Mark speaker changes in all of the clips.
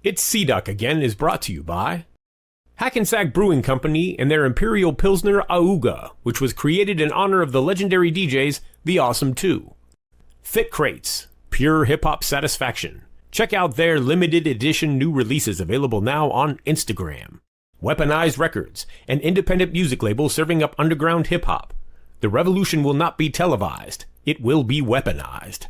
Speaker 1: It's C-Duck Again is brought to you by Hackensack Brewing Company and their Imperial Pilsner Auga, which was created in honor of the legendary DJs The Awesome Two. Fit Crates, pure hip-hop satisfaction. Check out their limited edition new releases available now on Instagram. Weaponized Records, an independent music label serving up underground hip-hop. The revolution will not be televised. It will be weaponized.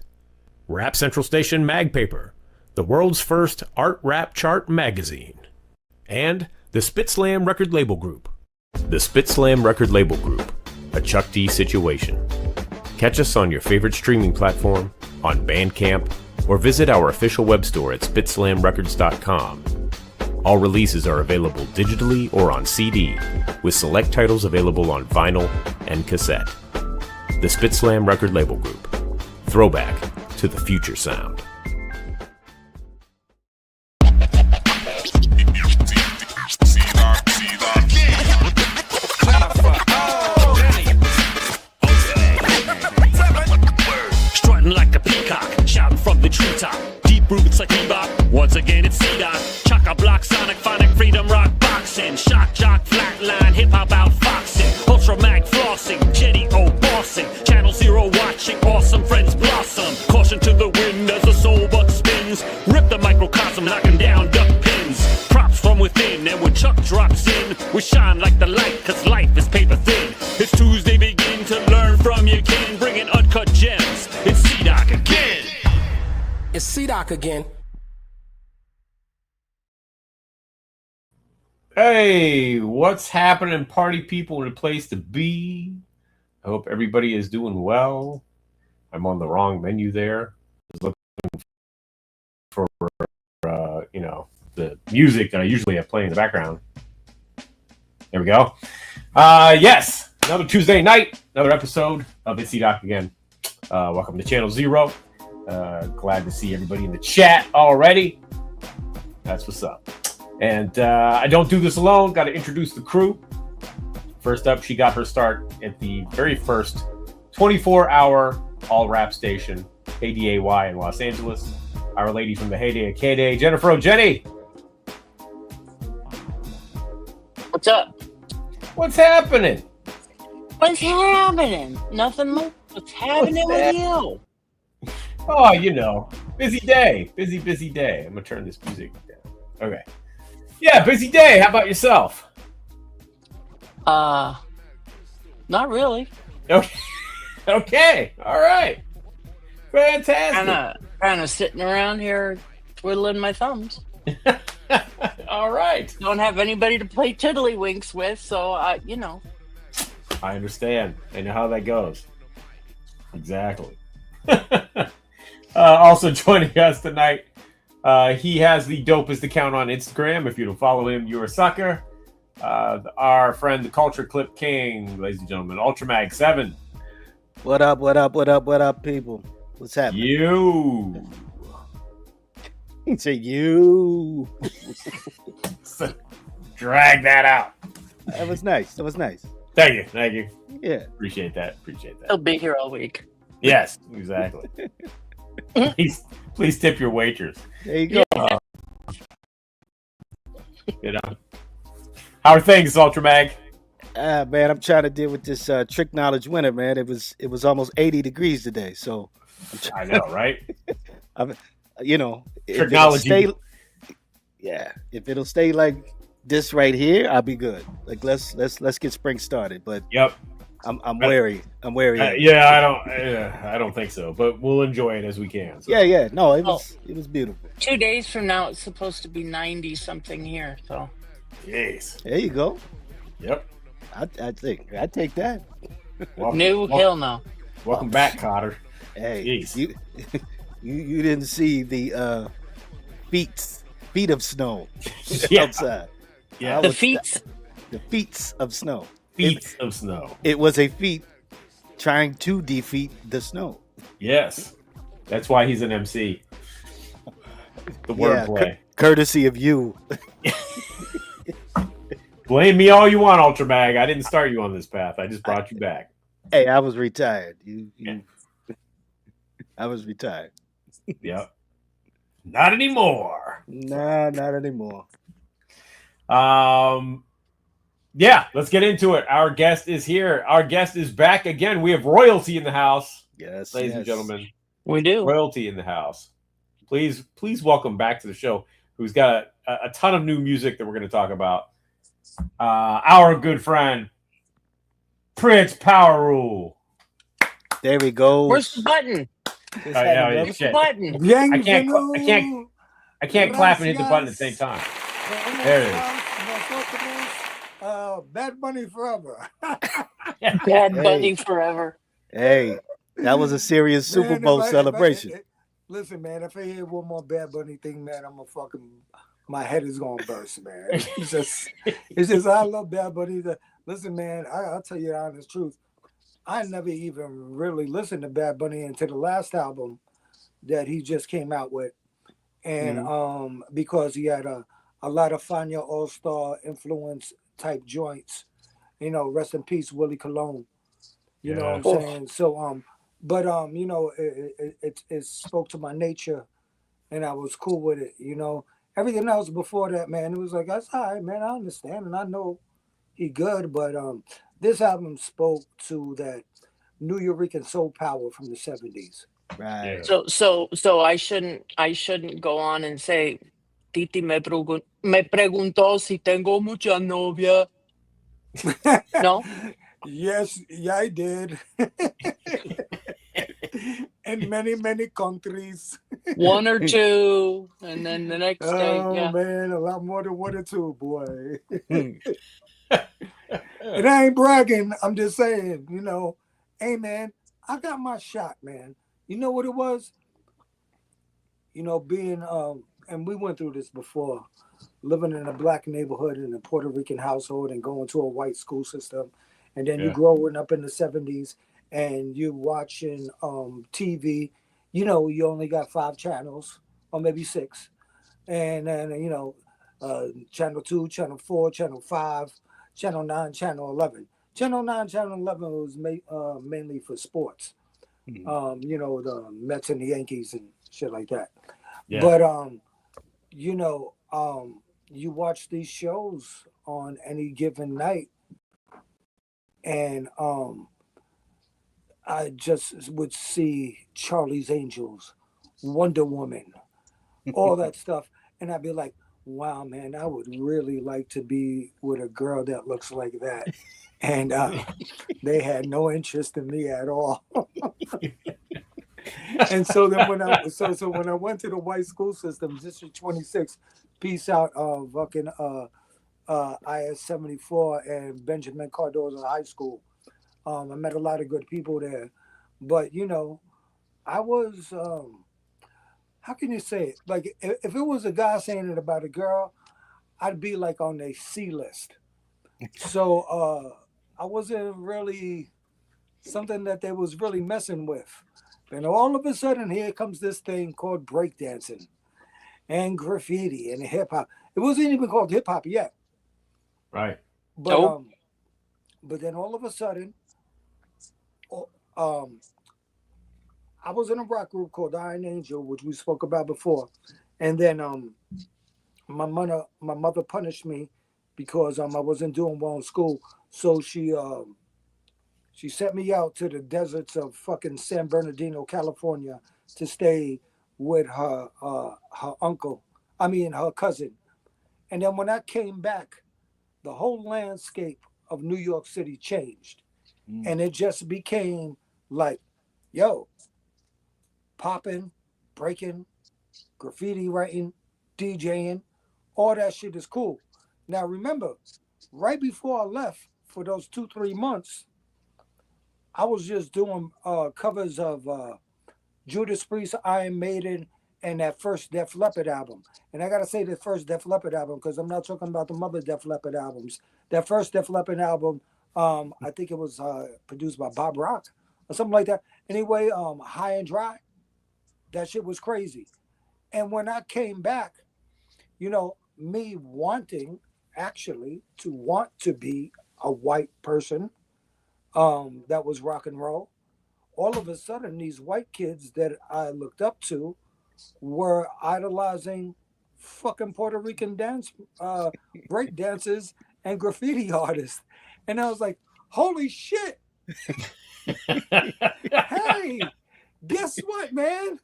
Speaker 1: Rap Central Station Mag Paper, the world's first art rap chart magazine. And the Spit Slam Record Label Group. The Spit Slam Record Label Group, a Chuck D situation. Catch us on your favorite streaming platform, on Bandcamp, or visit our official web store at spitslamrecords.com. All releases are available digitally or on CD, with select titles available on vinyl and cassette. The Spit Slam Record Label Group. Throwback to the future sound.
Speaker 2: Strutting like a peacock, shouting from the treetop. Deep roots like bebop. Once again it's C-Dot. Chock-a-block, sonic, phonic, freedom, rock, boxing. Shock, jock, flatline, hip-hop outfoxing. Ultra mag flossing, Jetty O bossing. Channel Zero watching, awesome friends blossom. Caution to the wind as the soul buck spins. Rip the microcosm, knocking down duck pins. Props from within, and when Chuck drops in, we shine like the light, cause life is paper thin. It's Tuesday, begin to learn from your kin, bringing uncut gems. It's C-Doc again.
Speaker 3: It's C-Doc again.
Speaker 1: Hey, what's happening, party people, in a place to be? I hope everybody is doing well. I'm on the wrong menu there. I was looking for, the music that I usually have playing in the background. There we go. Yes, another Tuesday night, another episode of It's C-Doc again. Welcome to Channel Zero. Glad to see everybody in the chat already. That's what's up. And I don't do this alone. Got to introduce the crew. First up, she got her start at the very first 24-hour all-rap station, KDAY in Los Angeles. Our lady from the heyday of K-Day, Jennifer Jenny.
Speaker 4: What's up?
Speaker 1: What's happening?
Speaker 4: What's happening? Nothing much. What's happening with you?
Speaker 1: Oh, you know, busy day. Busy day. I'm going to turn this music down. Okay. Yeah, busy day. How about yourself?
Speaker 4: Not really.
Speaker 1: Okay. Okay. All right. Fantastic.
Speaker 4: Kind of sitting around here twiddling my thumbs.
Speaker 1: All right.
Speaker 4: Don't have anybody to play tiddlywinks with, so I
Speaker 1: understand. I know how that goes. Exactly. Also joining us tonight, he has the dopest account on Instagram. If you don't follow him, you're a sucker. Our friend, the Culture Clip King, ladies and gentlemen, Ultramag 7.
Speaker 5: What up, people? What's happening?
Speaker 1: You.
Speaker 5: Say you.
Speaker 1: Drag that out.
Speaker 5: That was nice.
Speaker 1: Thank you.
Speaker 5: Yeah.
Speaker 1: Appreciate that.
Speaker 4: I'll be here all week.
Speaker 1: Yes, exactly. Please tip your waitress.
Speaker 5: There you go.
Speaker 4: Yeah.
Speaker 1: How are things, Ultramag?
Speaker 5: Man, I'm trying to deal with this trick knowledge winter, man. It was almost 80 degrees today, so
Speaker 1: I know, right?
Speaker 5: Technology. If it'll stay like this right here, I'll be good. Like let's get spring started. But
Speaker 1: yep,
Speaker 5: I'm wary.
Speaker 1: I don't think so, but we'll enjoy it as we can. So.
Speaker 5: Yeah. No, it was beautiful.
Speaker 4: 2 days from now, it's supposed to be 90 something here. So,
Speaker 1: yes,
Speaker 5: there you go.
Speaker 1: Yep,
Speaker 5: I think I'd take that.
Speaker 4: Hell no.
Speaker 1: Welcome back, Cotter.
Speaker 5: Hey, you didn't see the feet of snow outside.
Speaker 4: Yeah, the feet
Speaker 5: of snow.
Speaker 1: Feet of snow.
Speaker 5: It was a feat trying to defeat the snow.
Speaker 1: Yes, that's why he's an MC. The wordplay,
Speaker 5: courtesy of you.
Speaker 1: Blame me all you want, Ultramag. I didn't start you on this path. I just brought you back.
Speaker 5: Hey, I was retired. I was retired.
Speaker 1: Yep. Not anymore.
Speaker 5: Nah, not anymore.
Speaker 1: Yeah, let's get into it. Our guest is here. Our guest is back again. We have royalty in the house,
Speaker 5: Yes,
Speaker 1: ladies and
Speaker 5: yes.
Speaker 1: gentlemen.
Speaker 4: We do.
Speaker 1: Royalty in the house. Please welcome back to the show. Who's got a ton of new music that we're going to talk about. Our good friend Prince Powerule.
Speaker 5: There we go.
Speaker 4: Where's the button?
Speaker 5: Just had another-
Speaker 4: Where's the button?
Speaker 1: I can't clap and hit the button at the same time. There it is.
Speaker 6: Bad Bunny forever.
Speaker 4: Bad Bunny forever.
Speaker 5: Hey, that was a serious Super Bowl celebration.
Speaker 6: Listen, man, if I hear one more Bad Bunny thing, man, my head is gonna burst, man. It's just I love Bad Bunny. Listen, man, I'll tell you the honest truth. I never even really listened to Bad Bunny until the last album that he just came out with, and because he had a lot of Fania All Star influence type joints, rest in peace, Willie Colon. You know what I'm saying? So but it spoke to my nature, and I was cool with it. Everything else before that, man, it was like, that's all right, man. I understand, and I know he good, but this album spoke to that New Yorican soul power from the 70s.
Speaker 5: Right.
Speaker 4: So I shouldn't go on and say, Titi me preguntó si tengo mucha novia. No?
Speaker 6: Yes, yeah, I did. In many, many countries.
Speaker 4: One or two, and then the next day,
Speaker 6: Oh, man, a lot more than one or two, boy. And I ain't bragging. I'm just saying, hey, man, I got my shot, man. You know what it was? Being, and we went through this before, living in a black neighborhood in a Puerto Rican household and going to a white school system. And then you growing up in the 70s and you watching TV, you only got 5 channels or maybe 6. And then, channel 2, channel 4, channel 5, channel 9, channel 11. Channel 9, channel 11 was mainly for sports. The Mets and the Yankees and shit like that. Yeah. But, you watch these shows on any given night, and I just would see Charlie's Angels, Wonder Woman, all that stuff, and I'd be like, wow, man, I would really like to be with a girl that looks like that. And they had no interest in me at all. And so then when I went to the white school system, District 26, peace out, fucking IS 74 and Benjamin Cardozo High School. I met a lot of good people there, but I was how can you say it? Like if it was a guy saying it about a girl, I'd be like on a C list. So I wasn't really something that they was really messing with. And all of a sudden, here comes this thing called breakdancing and graffiti and hip hop. It wasn't even called hip hop yet.
Speaker 1: Right.
Speaker 6: But but then all of a sudden, I was in a rock group called Iron Angel, which we spoke about before. And then my mother punished me because I wasn't doing well in school. So she sent me out to the deserts of fucking San Bernardino, California, to stay with her cousin. And then when I came back, the whole landscape of New York City changed. And it just became like, yo, popping, breaking, graffiti writing, DJing, all that shit is cool. Now remember, right before I left for those 2-3 months, I was just doing covers of Judas Priest, Iron Maiden, and that first Def Leppard album. And I gotta say the first Def Leppard album because I'm not talking about the other Def Leppard albums. That first Def Leppard album, I think it was produced by Bob Rock or something like that. Anyway, High and Dry, that shit was crazy. And when I came back, me wanting actually to want to be a white person that was rock and roll, all of a sudden these white kids that I looked up to were idolizing fucking Puerto Rican dance, break dancers and graffiti artists. And I was like, holy shit. Hey, guess what, man?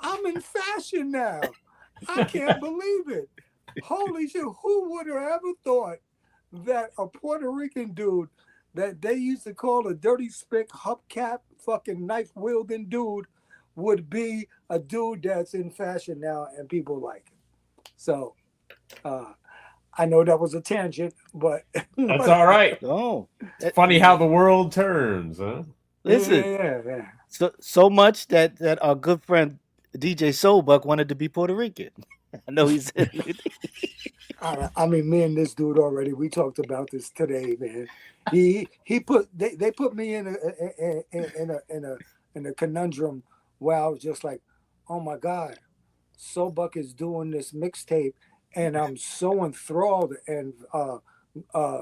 Speaker 6: I'm in fashion now. I can't believe it. Holy shit. Who would have ever thought that a Puerto Rican dude that they used to call a dirty spick, hubcap, fucking knife wielding dude would be a dude that's in fashion now and people like it. So I know that was a tangent, but
Speaker 7: That's all right.
Speaker 5: Oh,
Speaker 7: It's funny how the world turns, huh?
Speaker 5: listen.
Speaker 6: yeah.
Speaker 5: So much that our good friend DJ Soulbuck wanted to be Puerto Rican. I know he's.
Speaker 6: I mean, me and this dude already. We talked about this today, man. He put they put me in a conundrum where I was just like, oh my god, Soulbuck is doing this mixtape, and I'm so enthralled and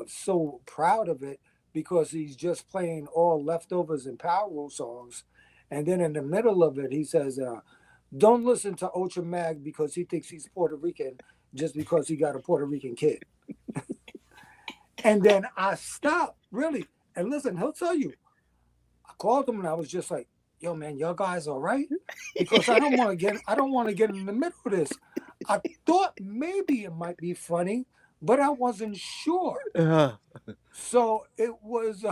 Speaker 6: so proud of it because he's just playing all leftovers and Powerule songs, and then in the middle of it, he says, "Don't listen to Ultra Mag because he thinks he's Puerto Rican just because he got a Puerto Rican kid." And then I stopped, really. And listen, he'll tell you. I called him and I was just like, yo, man, y'all guys all right? Because I don't want to get in the middle of this. I thought maybe it might be funny, but I wasn't sure. So it was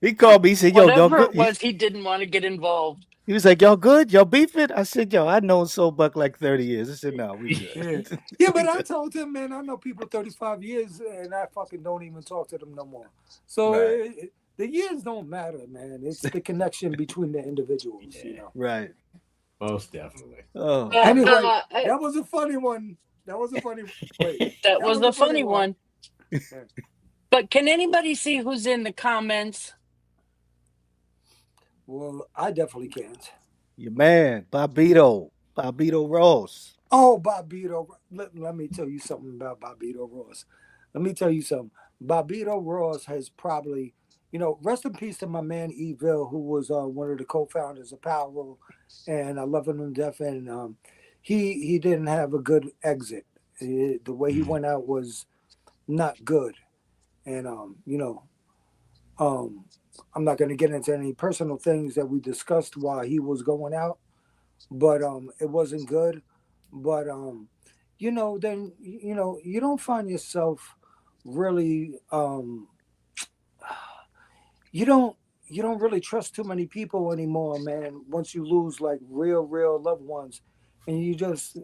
Speaker 5: He called me. He said, "Yo, y'all
Speaker 4: Whatever
Speaker 5: good?"
Speaker 4: it was, he didn't want to get involved.
Speaker 5: He was like, "Y'all good? Y'all beefing?" I said, "Yo, I known Soulbuck like 30 years." I said, "No, we good."
Speaker 6: yeah, but I told him, man, I know people 35 years and I fucking don't even talk to them no more. So
Speaker 5: Right.
Speaker 6: the years don't matter, man. It's the connection between the individuals, you know.
Speaker 5: Right.
Speaker 7: Most definitely.
Speaker 5: Oh,
Speaker 6: Anyway, that was a funny one. That was a funny. Wait,
Speaker 4: That was the funny one. But can anybody see who's in the comments?
Speaker 6: Well, I definitely can't.
Speaker 5: your man, Bobito Ross.
Speaker 6: Oh, Bobito. Let me tell you something about Bobito Ross. Let me tell you something. Bobito Ross has probably, rest in peace to my man Evil, who was one of the co-founders of Powerule, and I love him to death. And he didn't have a good exit. The way he went out was not good. And I'm not going to get into any personal things that we discussed while he was going out, but it wasn't good. But then you don't find yourself really you don't really trust too many people anymore, man. Once you lose like real loved ones, and you just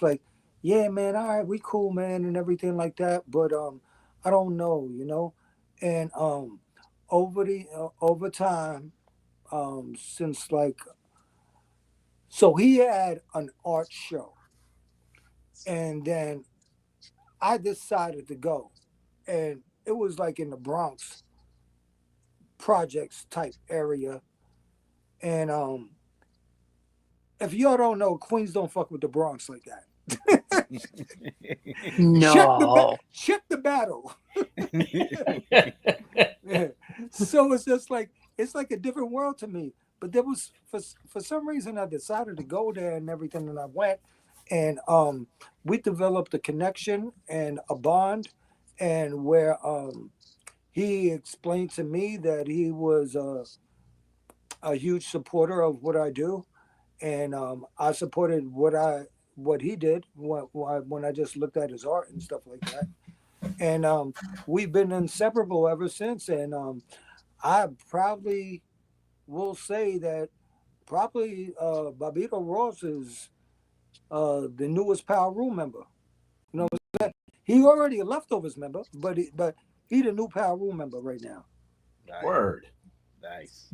Speaker 6: like, yeah, man, all right, we cool, man, and everything like that. But I don't know, and over time, since like, so he had an art show, and then I decided to go, and it was like in the Bronx projects type area, and if y'all don't know, Queens don't fuck with the Bronx like that.
Speaker 4: No.
Speaker 6: Check the battle. So it's just like a different world to me. But there was for some reason I decided to go there and everything, and I went, and we developed a connection and a bond, and where he explained to me that he was a huge supporter of what I do, and I supported what he did when I just looked at his art and stuff like that, and we've been inseparable ever since. And I probably will say that probably Bobito Ross is the newest Powerule member. He already a leftovers member, but he the new Powerule member right now.
Speaker 5: Nice.
Speaker 7: Word.
Speaker 5: Nice.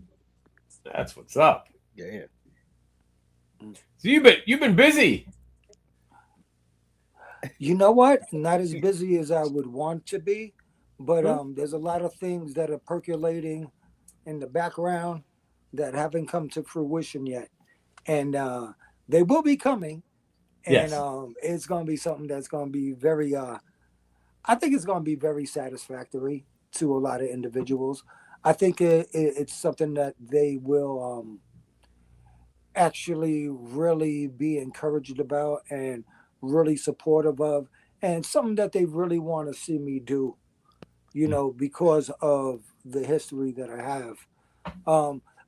Speaker 7: That's what's up.
Speaker 5: Yeah.
Speaker 7: So you've been busy.
Speaker 6: You know what? Not as busy as I would want to be, but there's a lot of things that are percolating in the background that haven't come to fruition yet, and they will be coming. And
Speaker 7: Yes.
Speaker 6: It's going to be something that's going to be very. I think it's going to be very satisfactory to a lot of individuals. I think it's something that they will actually really be encouraged about and really supportive of, and something that they really want to see me do, because of the history that I have.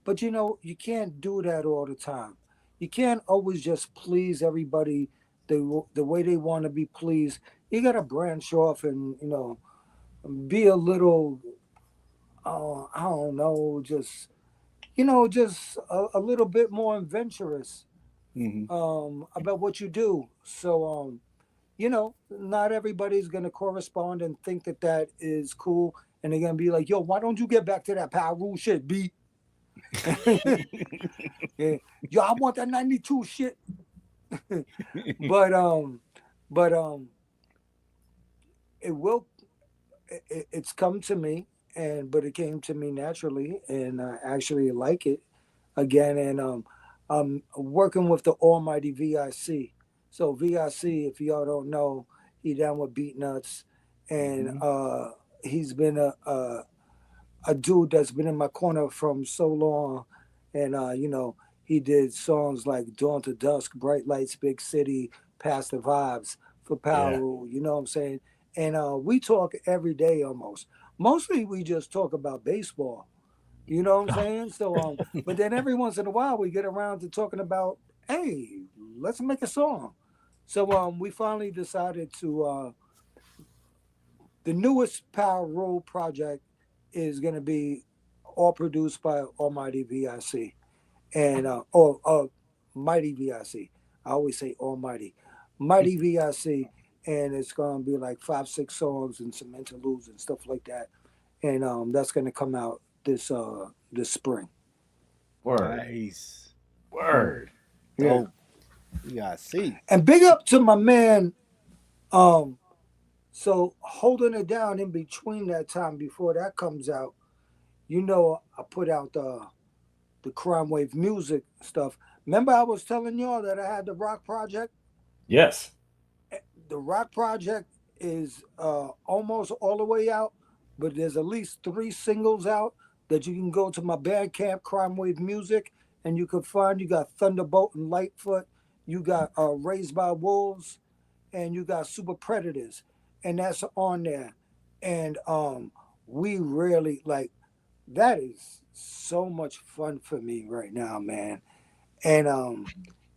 Speaker 6: But you can't do that all the time. You can't always just please everybody the way they want to be pleased. You got to branch off and be a little, I don't know, just a little bit more adventurous
Speaker 5: Hmm.
Speaker 6: about what you do. So not everybody's gonna correspond and think that that is cool, and they're gonna be like, "Yo, why don't you get back to that Powerule shit, B?" Yeah. Yo, I want that '92 shit. but but it will. It's come to me, but it came to me naturally, and I actually like it again. And I'm working with the almighty VIC. So VIC, if y'all don't know, he down with Beat Nuts, and
Speaker 5: Hmm.
Speaker 6: he's been a dude that's been in my corner from so long, and he did songs like Dawn to Dusk, Bright Lights, Big City, Past the Vibes for
Speaker 7: Yeah.
Speaker 6: Powerule. You know what I'm saying? And we talk every day almost. Mostly we just talk about baseball. You know what I'm saying? So but then every once in a while we get around to talking about, hey, let's make a song. So we finally decided to the newest Power Roll project is going to be all produced by Almighty VIC and or Mighty VIC. I always say Almighty, Mighty VIC, and it's going to be like 5, 6 songs and some interludes and stuff like that. And that's going to come out this spring.
Speaker 7: Word.
Speaker 5: Nice.
Speaker 7: Word.
Speaker 6: Yeah.
Speaker 5: Dope. You gotta see.
Speaker 6: And big up to my man. Um, so holding it down in between that time before that comes out, I put out the Crimewave music stuff. Remember, I was telling y'all that I had the rock project.
Speaker 7: Yes.
Speaker 6: The rock project is almost all the way out, but there's at least 3 singles out that you can go to my Bandcamp, Crimewave Music, and you can find. You got Thunderbolt and Lightfoot, you got Raised by Wolves, and you got Super Predators, and that's on there. And we really like that is so much fun for me right now, man. And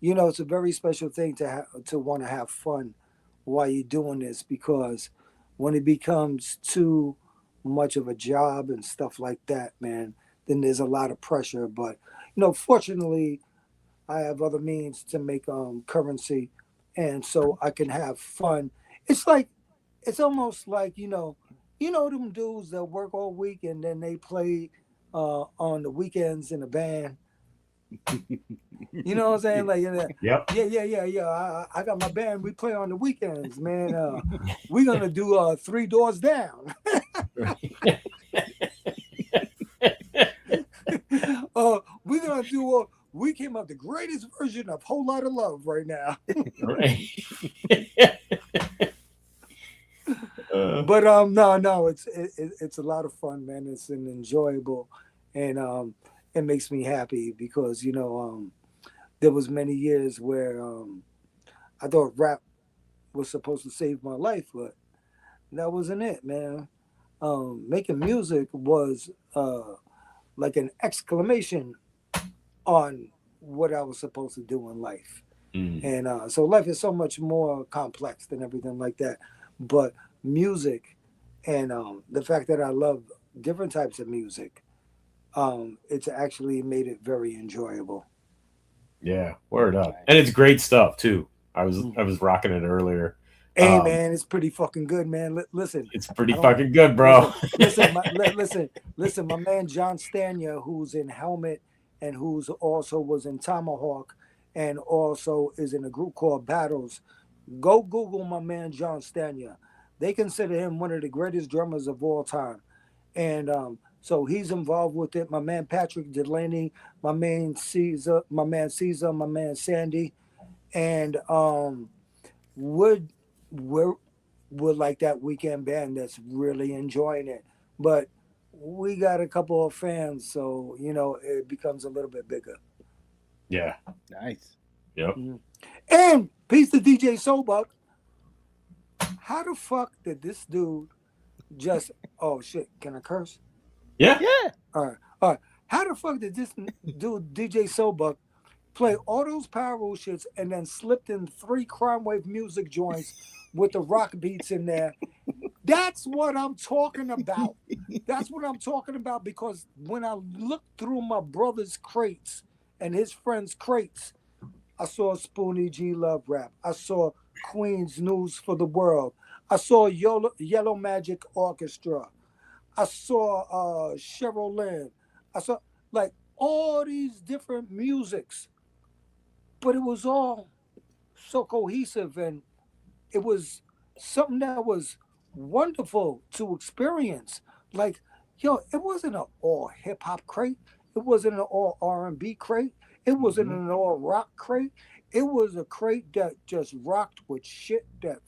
Speaker 6: it's a very special thing to want to have fun while you're doing this, because when it becomes too much of a job and stuff like that, man, then there's a lot of pressure. But fortunately, I have other means to make currency, and so I can have fun. It's like it's almost like them dudes that work all week and then they play on the weekends in a band. You know what I'm saying? Like,
Speaker 7: Yep.
Speaker 6: yeah. I got my band. We play on the weekends, man. We're gonna do 3 Doors Down. We're gonna do. We came up the greatest version of Whole Lot of Love right now.
Speaker 7: Right.
Speaker 6: But no, it's a lot of fun, man. It's an enjoyable, and it makes me happy because there was many years where I thought rap was supposed to save my life, but that wasn't it, man. Making music was like an exclamation on what I was supposed to do in life.
Speaker 7: Mm.
Speaker 6: And so life is so much more complex than everything like that. But music and the fact that I love different types of music, it's actually made it very enjoyable.
Speaker 7: Yeah. Word up. And it's great stuff too. I was rocking it earlier.
Speaker 6: Hey man, it's pretty fucking good, man. Listen,
Speaker 7: It's pretty fucking good, bro.
Speaker 6: Listen, my man John Stania, who's in Helmet and who's also was in Tomahawk and also is in a group called Battles. Go Google my man John Stania. They consider him one of the greatest drummers of all time. And so he's involved with it. My man Patrick Delaney, my man Caesar, my man Sandy. And would we're like that weekend band that's really enjoying it. But we got a couple of fans, so it becomes a little bit bigger.
Speaker 7: Yeah.
Speaker 5: Nice.
Speaker 7: Yep.
Speaker 6: And peace to DJ Soulbuck. How the fuck did this dude just? Oh shit! Can I curse?
Speaker 7: Yeah.
Speaker 5: Yeah.
Speaker 6: All right, all right. How the fuck did this dude DJ Soulbuck play all those Powerule shits and then slipped in 3 Crimewave music joints with the rock beats in there? That's what I'm talking about. That's what I'm talking about, because when I looked through my brother's crates and his friends' crates, I saw Spoonie G Love Rap. I saw Queen's News for the World. I saw Yellow Magic Orchestra. I saw Cheryl Lynn. I saw like all these different musics, but it was all so cohesive, and it was something that was wonderful to experience. Like, yo, it wasn't an all hip hop crate. It wasn't an all R&B crate. It wasn't an all rock crate. It was a crate that just rocked with shit that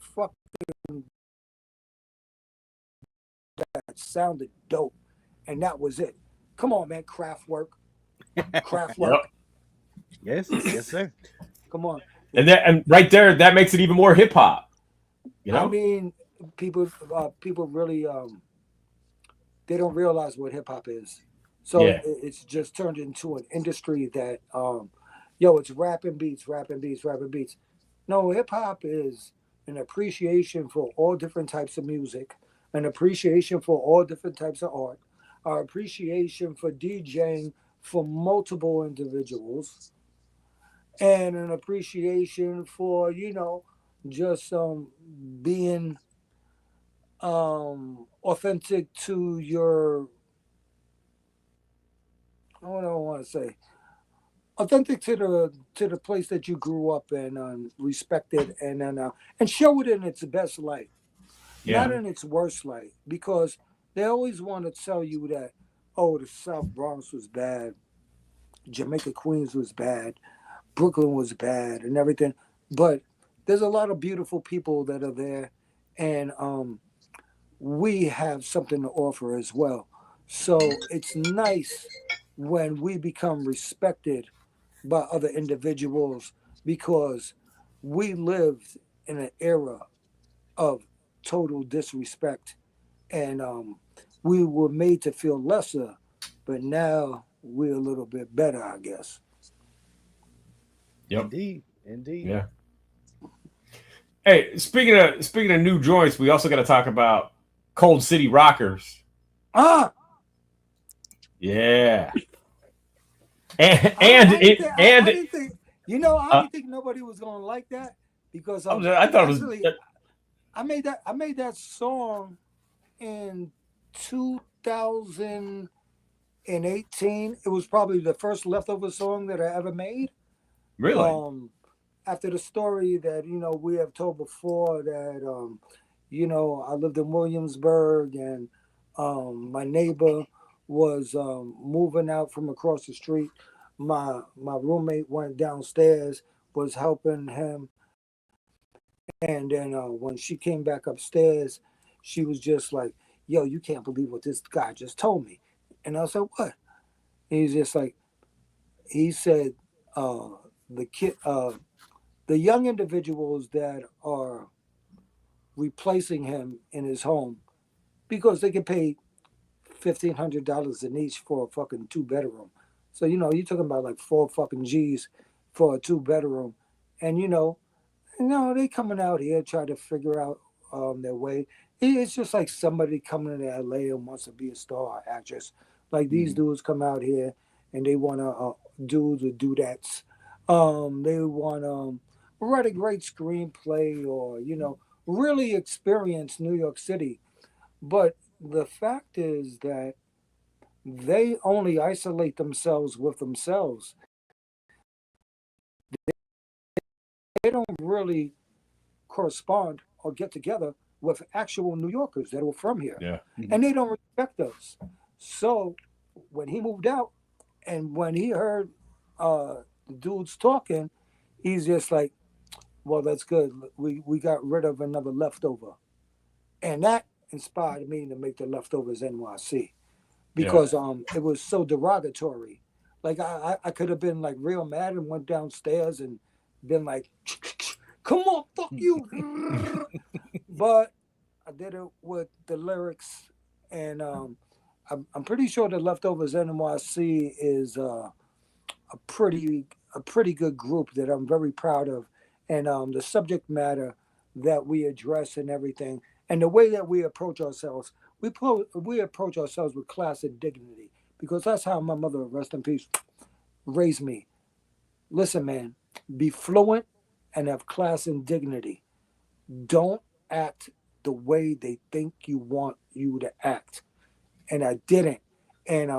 Speaker 6: sounded dope, and that was it. Come on, man, Kraftwerk.
Speaker 7: Yep.
Speaker 5: Yes. Yes, sir.
Speaker 6: Come on.
Speaker 7: And right there, that makes it even more hip hop. You know?
Speaker 6: I mean, people really they don't realize what hip hop is. So
Speaker 7: Yeah.
Speaker 6: it's just turned into an industry that yo, it's rapping beats. No, hip hop is an appreciation for all different types of music, an appreciation for all different types of art, our appreciation for DJing for multiple individuals, and an appreciation for, you know, just being authentic to your, what do I want to say, authentic to the place that you grew up and respected, and show it in its best light, not in its worst light, because they always want to tell you that, oh, the South Bronx was bad, Jamaica Queens was bad, Brooklyn was bad, and everything. But there's a lot of beautiful people that are there, and we have something to offer as well. So it's nice when we become respected by other individuals, because we lived in an era of total disrespect, and we were made to feel lesser, but now we're a little bit better, I guess.
Speaker 7: Yep.
Speaker 5: Indeed.
Speaker 7: Yeah. Hey, speaking of new joints, we also got to talk about Cold City Rockers.
Speaker 6: Ah,
Speaker 7: Yeah.
Speaker 6: I didn't think, you know, I didn't think nobody was gonna like that, because
Speaker 7: I thought
Speaker 6: actually,
Speaker 7: it was.
Speaker 6: I made that song in 2018. It was probably the first Leftover song that I ever made.
Speaker 7: Really?
Speaker 6: After the story that, you know, we have told before, that you know, I lived in Williamsburg, and my neighbor was moving out from across the street. My roommate went downstairs, was helping him, and then when she came back upstairs, she was just like, "Yo, you can't believe what this guy just told me." And I said, "What?" He's just like, he said, the kid, the young individuals that are replacing him in his home, because they can pay $1,500 in each for a fucking 2-bedroom. So, you know, you're talking about like 4 fucking G's for a 2-bedroom. And, you know, they coming out here trying to figure out their way. It's just like somebody coming to LA and wants to be a star actress. Like these dudes come out here and they want to dudes with dudettes. They want to write a great screenplay, or, you know, really experience New York City. But the fact is that they only isolate themselves with themselves. They don't really correspond or get together with actual New Yorkers that are from here.
Speaker 7: Yeah.
Speaker 6: And they don't respect us. So when he moved out, and when he heard the dudes talking, he's just like, well, that's good. We got rid of another leftover. And that inspired me to make the Leftovers NYC, because it was so derogatory. Like I could have been like real mad and went downstairs and been like, "Come on, fuck you," but I did it with the lyrics, and I'm pretty sure the Leftovers NYC is a pretty good group that I'm very proud of, and the subject matter that we address and everything, and the way that we approach ourselves, we approach ourselves with class and dignity because that's how my mother, rest in peace, raised me. Listen, man, be fluent and have class and dignity. Don't act the way they think you want you to act. And I didn't. And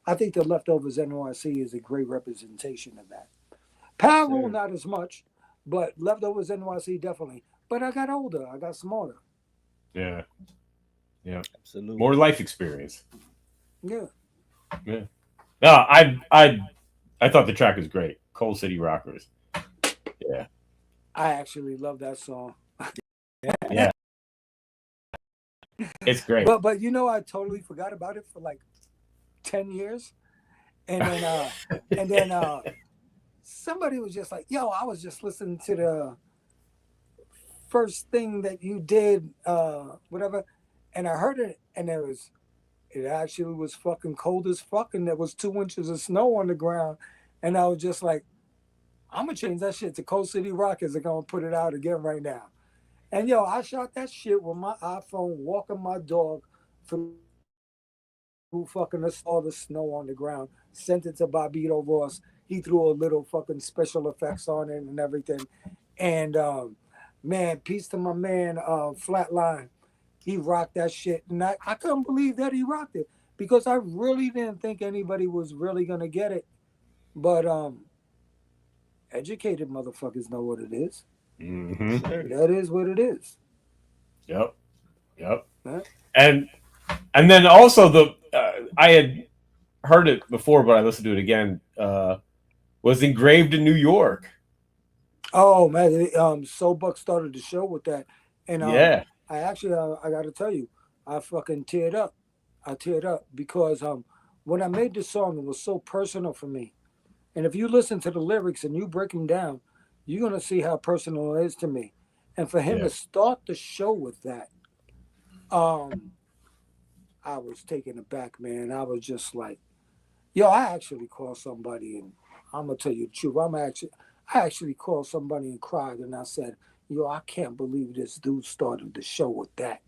Speaker 6: I think the Leftovers NYC is a great representation of that. Powerule, not as much, but Leftovers NYC definitely. But I got older. I got smarter.
Speaker 7: Yeah. Yeah.
Speaker 5: Absolutely.
Speaker 7: More life experience.
Speaker 6: Yeah.
Speaker 7: Yeah. No, I thought the track was great. Coal City Rockers. Yeah.
Speaker 6: I actually love that song.
Speaker 7: Yeah. It's great.
Speaker 6: But you know, I totally forgot about it for like 10 years. And then somebody was just like, yo, I was just listening to the first thing that you did, whatever, and I heard it, and it actually was fucking cold as fuck, and there was 2 inches of snow on the ground, and I was just like, I'm gonna change that shit to Coal City Rockers and gonna put it out again right now. And yo, I shot that shit with my iPhone, walking my dog through fucking all the snow on the ground. Sent it to Bobito Ross. He threw a little fucking special effects on it and everything. And man, peace to my man, Flatline. He rocked that shit, and I couldn't believe that he rocked it because I really didn't think anybody was really gonna get it. But educated motherfuckers know what it is.
Speaker 7: Mm-hmm.
Speaker 6: That is what it is.
Speaker 7: Yep.
Speaker 6: Huh?
Speaker 7: And then also I had heard it before, but I listened to it again. Was Engraved in New York.
Speaker 6: Oh man, So Buck started the show with that, and
Speaker 7: Yeah.
Speaker 6: I actually I got to tell you, I fucking teared up. I teared up because when I made this song, it was so personal for me. And if you listen to the lyrics and you break them down, you're gonna see how personal it is to me. And for him to start the show with that, I was taken aback, man. I was just like, yo, I actually called somebody, and I'm gonna tell you the truth. I actually called somebody and cried, and I said, yo, I can't believe this dude started the show with that,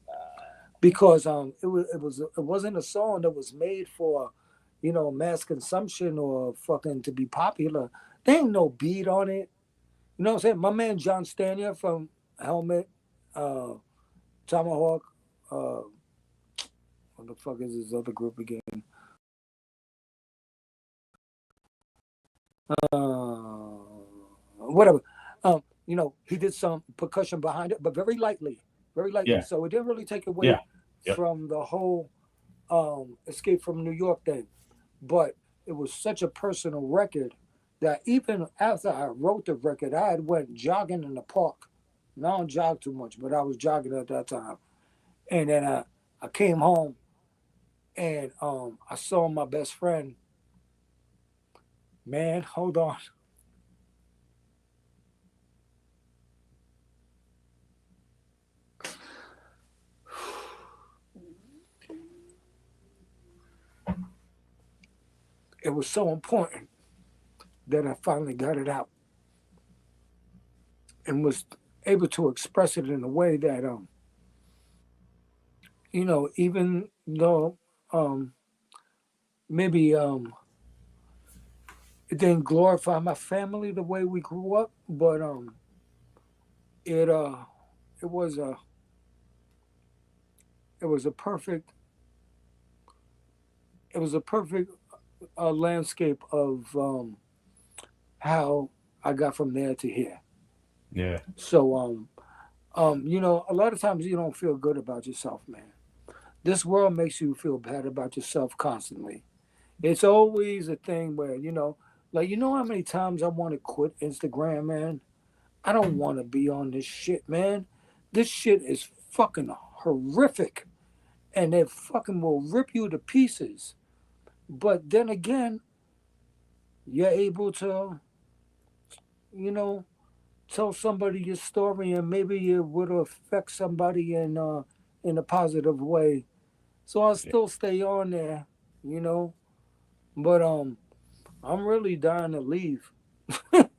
Speaker 6: because it wasn't a song that was made for, mass consumption or fucking to be popular. There ain't no beat on it. You know what I'm saying? My man John Stania from Helmet, Tomahawk, what the fuck is his other group again? Whatever. He did some percussion behind it, but very lightly.
Speaker 7: Yeah.
Speaker 6: So it didn't really take away from the whole Escape from New York thing. But it was such a personal record that even after I wrote the record, I had went jogging in the park. Now I don't jog too much, but I was jogging at that time. And then I came home and I saw my best friend. Man, hold on. It was so important that I finally got it out and was able to express it in a way that, even though maybe it didn't glorify my family the way we grew up, but it was a perfect landscape of how I got from there to here.
Speaker 7: Yeah.
Speaker 6: So a lot of times you don't feel good about yourself, man. This world makes you feel bad about yourself constantly. It's always a thing where, how many times I want to quit Instagram, man? I don't want to be on this shit, man. This shit is fucking horrific. And it fucking will rip you to pieces. But then again, you're able to, you know, tell somebody your story, and maybe it would affect somebody in a positive way. So I'll still stay on there, you know. But I'm really dying to leave. I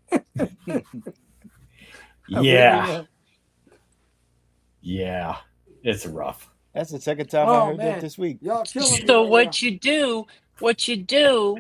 Speaker 6: really
Speaker 7: Yeah,
Speaker 6: am.
Speaker 7: yeah, it's rough.
Speaker 5: That's the second time I
Speaker 6: Oh
Speaker 5: heard that
Speaker 6: man,
Speaker 5: this week.
Speaker 6: y'all killing me
Speaker 4: So
Speaker 6: right now.
Speaker 4: what you do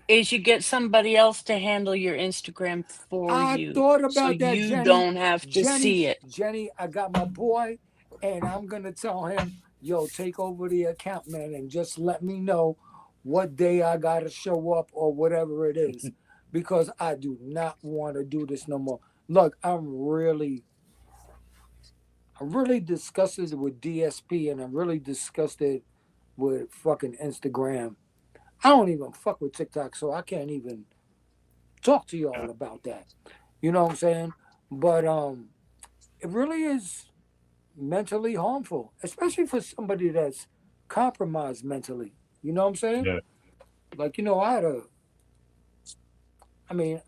Speaker 4: is you get somebody else to handle your Instagram for
Speaker 6: I
Speaker 4: you,
Speaker 6: thought
Speaker 4: so
Speaker 6: about that,
Speaker 4: you
Speaker 6: Jenny.
Speaker 4: don't have to
Speaker 6: Jenny,
Speaker 4: see it.
Speaker 6: Jenny, I got my boy, and I'm gonna tell him, yo, take over the account, man, and just let me know what day I gotta show up or whatever it is, because I do not want to do this no more. Look, I'm really disgusted with DSP, and I'm really disgusted with fucking Instagram. I don't even fuck with TikTok, so I can't even talk to y'all about that. You know what I'm saying? But it really is mentally harmful, especially for somebody that's compromised mentally. You know what I'm saying?
Speaker 7: Yeah.
Speaker 6: Like, I mean,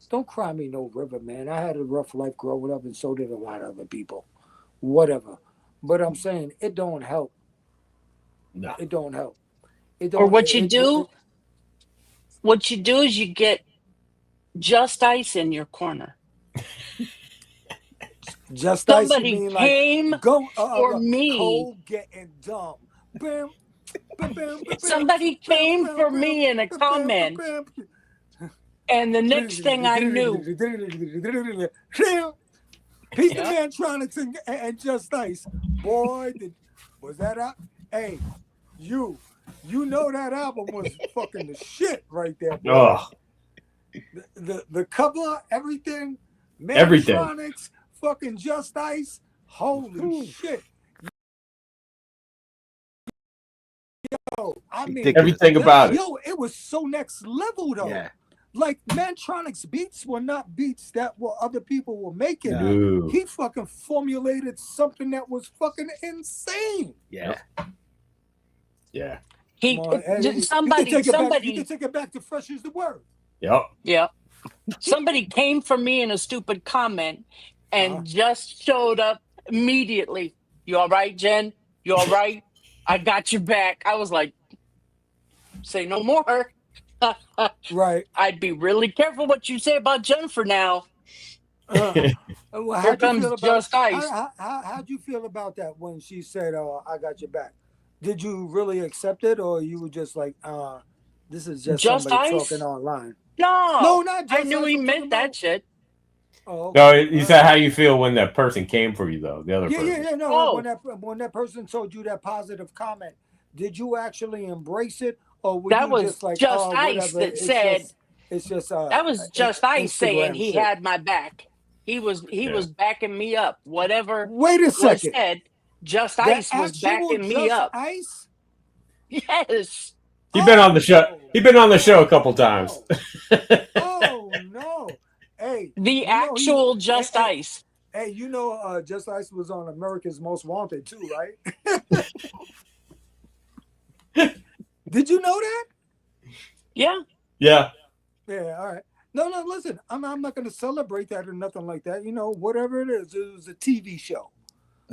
Speaker 6: don't cry me no river, man. I had a rough life growing up, and so did a lot of other people. Whatever. But I'm saying it don't help.
Speaker 7: No.
Speaker 6: It don't help. It
Speaker 4: Or
Speaker 6: don't. It
Speaker 4: what you do is you get just ice in your corner.
Speaker 6: just ice. You
Speaker 4: Somebody
Speaker 6: mean like
Speaker 4: came
Speaker 6: go
Speaker 4: for me.
Speaker 6: cold getting dumb. Bam, bam, bam, bam, bam,
Speaker 4: Somebody
Speaker 6: bam,
Speaker 4: came
Speaker 6: bam,
Speaker 4: for
Speaker 6: bam,
Speaker 4: me in a
Speaker 6: bam, bam,
Speaker 4: comment,
Speaker 6: bam.
Speaker 4: and the next thing I knew,
Speaker 6: He's the
Speaker 4: yeah,
Speaker 6: Mantronics and Just Ice. Boy, was that out? Hey, you know that album was fucking the shit right there, boy.
Speaker 7: Oh,
Speaker 6: The cover, everything,
Speaker 7: everything.
Speaker 6: Mantronics, fucking Just Ice. Holy shit. Yo, I mean,
Speaker 5: Ridiculous.
Speaker 7: Everything about it.
Speaker 6: yo, it was so next level though.
Speaker 5: Yeah.
Speaker 6: Like Mantronic's beats were not beats that were other people were making.
Speaker 5: Nah.
Speaker 7: No.
Speaker 6: He fucking formulated something that was fucking insane.
Speaker 5: Yeah.
Speaker 7: Yeah.
Speaker 4: he
Speaker 6: Come on, hey, you can
Speaker 4: somebody
Speaker 6: take it back. You
Speaker 4: somebody
Speaker 6: can take it back to fresh as the word.
Speaker 7: Yep.
Speaker 4: yeah, somebody came for me in a stupid comment and just showed up immediately. You all right, Jen? You all right? I got your back. I was like, say no more.
Speaker 6: Right.
Speaker 4: I'd be really careful what you say about Jennifer now.
Speaker 6: Well,
Speaker 4: Here
Speaker 6: how'd you
Speaker 4: comes
Speaker 6: feel about
Speaker 4: just ice.
Speaker 6: how'd you feel about that when she said, "I got your back"? Did you really accept it, or you were just like, "This is just
Speaker 4: Just
Speaker 6: somebody talking
Speaker 4: ice?
Speaker 6: online"?
Speaker 4: No,
Speaker 6: No, not
Speaker 4: I
Speaker 6: just
Speaker 4: knew
Speaker 6: us.
Speaker 4: he
Speaker 6: I'm talking
Speaker 4: meant that
Speaker 6: about.
Speaker 4: shit.
Speaker 6: Oh,
Speaker 7: No,
Speaker 6: okay.
Speaker 7: you said how you feel when that person came for you, though. The other
Speaker 6: Yeah,
Speaker 7: person.
Speaker 6: yeah. No,
Speaker 4: Oh,
Speaker 6: when that person told you that positive comment, did you actually embrace it, or were
Speaker 4: that
Speaker 6: you
Speaker 4: was
Speaker 6: just like,
Speaker 4: just
Speaker 6: "Oh,
Speaker 4: ice
Speaker 6: whatever"?
Speaker 4: that said
Speaker 6: It's just
Speaker 4: that was just ice saying
Speaker 6: Instagram
Speaker 4: he
Speaker 6: shit.
Speaker 4: had my back. He
Speaker 7: Yeah.
Speaker 4: was backing me up. Whatever
Speaker 6: Wait a
Speaker 4: was
Speaker 6: second.
Speaker 4: said, just
Speaker 6: The
Speaker 4: ice was
Speaker 6: actual
Speaker 4: backing me
Speaker 6: Just
Speaker 4: up.
Speaker 6: Ice?
Speaker 4: Yes.
Speaker 7: He been on the show.
Speaker 6: Oh
Speaker 7: He been on the show a couple times.
Speaker 6: no! Oh no! Hey,
Speaker 4: The
Speaker 6: you know he.
Speaker 4: actual
Speaker 6: Hey,
Speaker 4: just
Speaker 6: hey,
Speaker 4: ice.
Speaker 6: hey, you know, Just Ice was on America's Most Wanted too, right? Did you know that?
Speaker 4: Yeah.
Speaker 7: Yeah.
Speaker 6: Yeah. All right. No, listen. I'm not going to celebrate that or nothing like that. You know, whatever it was a TV show.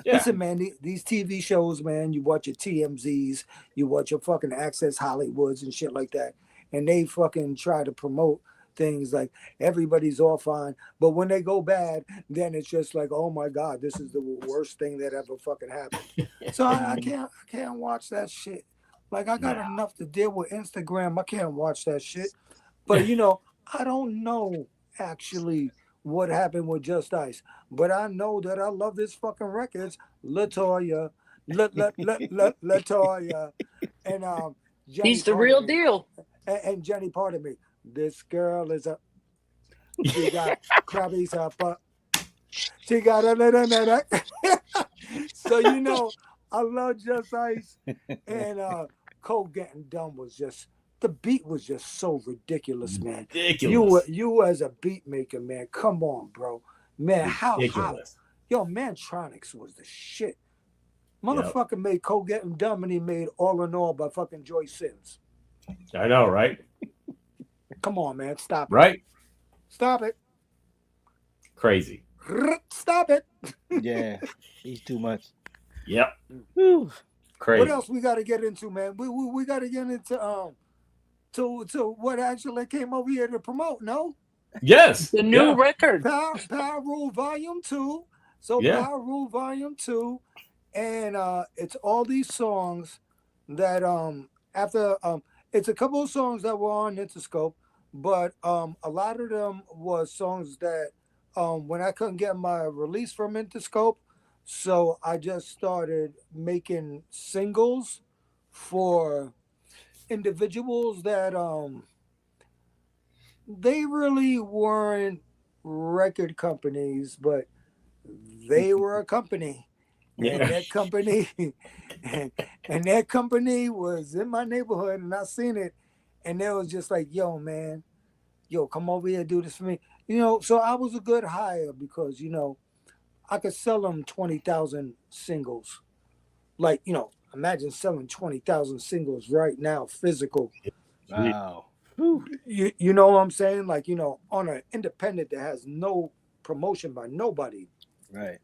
Speaker 7: Yeah.
Speaker 6: Listen, man, these TV shows, man, you watch your TMZs, you watch your fucking Access Hollywoods and shit like that, and they fucking try to promote things like everybody's all fine, but when they go bad, then it's just like, oh my God, this is the worst thing that ever fucking happened. So I can't watch that shit. Like I got enough to deal with Instagram. I can't watch that shit. But I don't know actually what happened with Just Ice. But I know that I love this fucking records. Latoya, Latoya, and Jenny,
Speaker 4: He's the
Speaker 6: pardon
Speaker 4: real
Speaker 6: me,
Speaker 4: deal.
Speaker 6: and Jenny, pardon me. This girl is she got crabbies up, she got a little nut. So I love Just Ice, and Cold Getting Dumb was just. The beat was just so ridiculous, man.
Speaker 7: Ridiculous.
Speaker 6: You as a beat maker, man, come on, bro. Man, how
Speaker 7: Ridiculous.
Speaker 6: yo, Mantronics was the shit. Motherfucker made Cold Getting Dumb, and he made All in All by fucking Joy Sims.
Speaker 7: I know, right?
Speaker 6: Come on, man. Stop it.
Speaker 7: Right?
Speaker 6: Stop it.
Speaker 7: Crazy.
Speaker 6: Stop it.
Speaker 5: Yeah, he's too much.
Speaker 7: Yep.
Speaker 5: Whew.
Speaker 7: Crazy.
Speaker 6: What else we got to get into, man? We got to get into to what actually came over here to promote. No,
Speaker 7: Yes.
Speaker 4: The new
Speaker 7: Yeah.
Speaker 4: record.
Speaker 6: Powerule Volume 2. So
Speaker 7: Yeah.
Speaker 6: Powerule Volume 2, and it's all these songs that after it's a couple of songs that were on Interscope, but a lot of them was songs that when I couldn't get my release from Interscope, so I just started making singles for individuals that they really weren't record companies, but they were a company. And
Speaker 7: Yeah.
Speaker 6: that company and that company was in my neighborhood, and I seen it, and they was just like, yo, man, yo, come over here, do this for me. So I was a good hire because, I could sell them 20,000 singles. Like, imagine selling 20,000 singles right now, physical.
Speaker 5: Wow.
Speaker 6: You know what I'm saying? Like, on an independent that has no promotion by nobody.
Speaker 5: Right.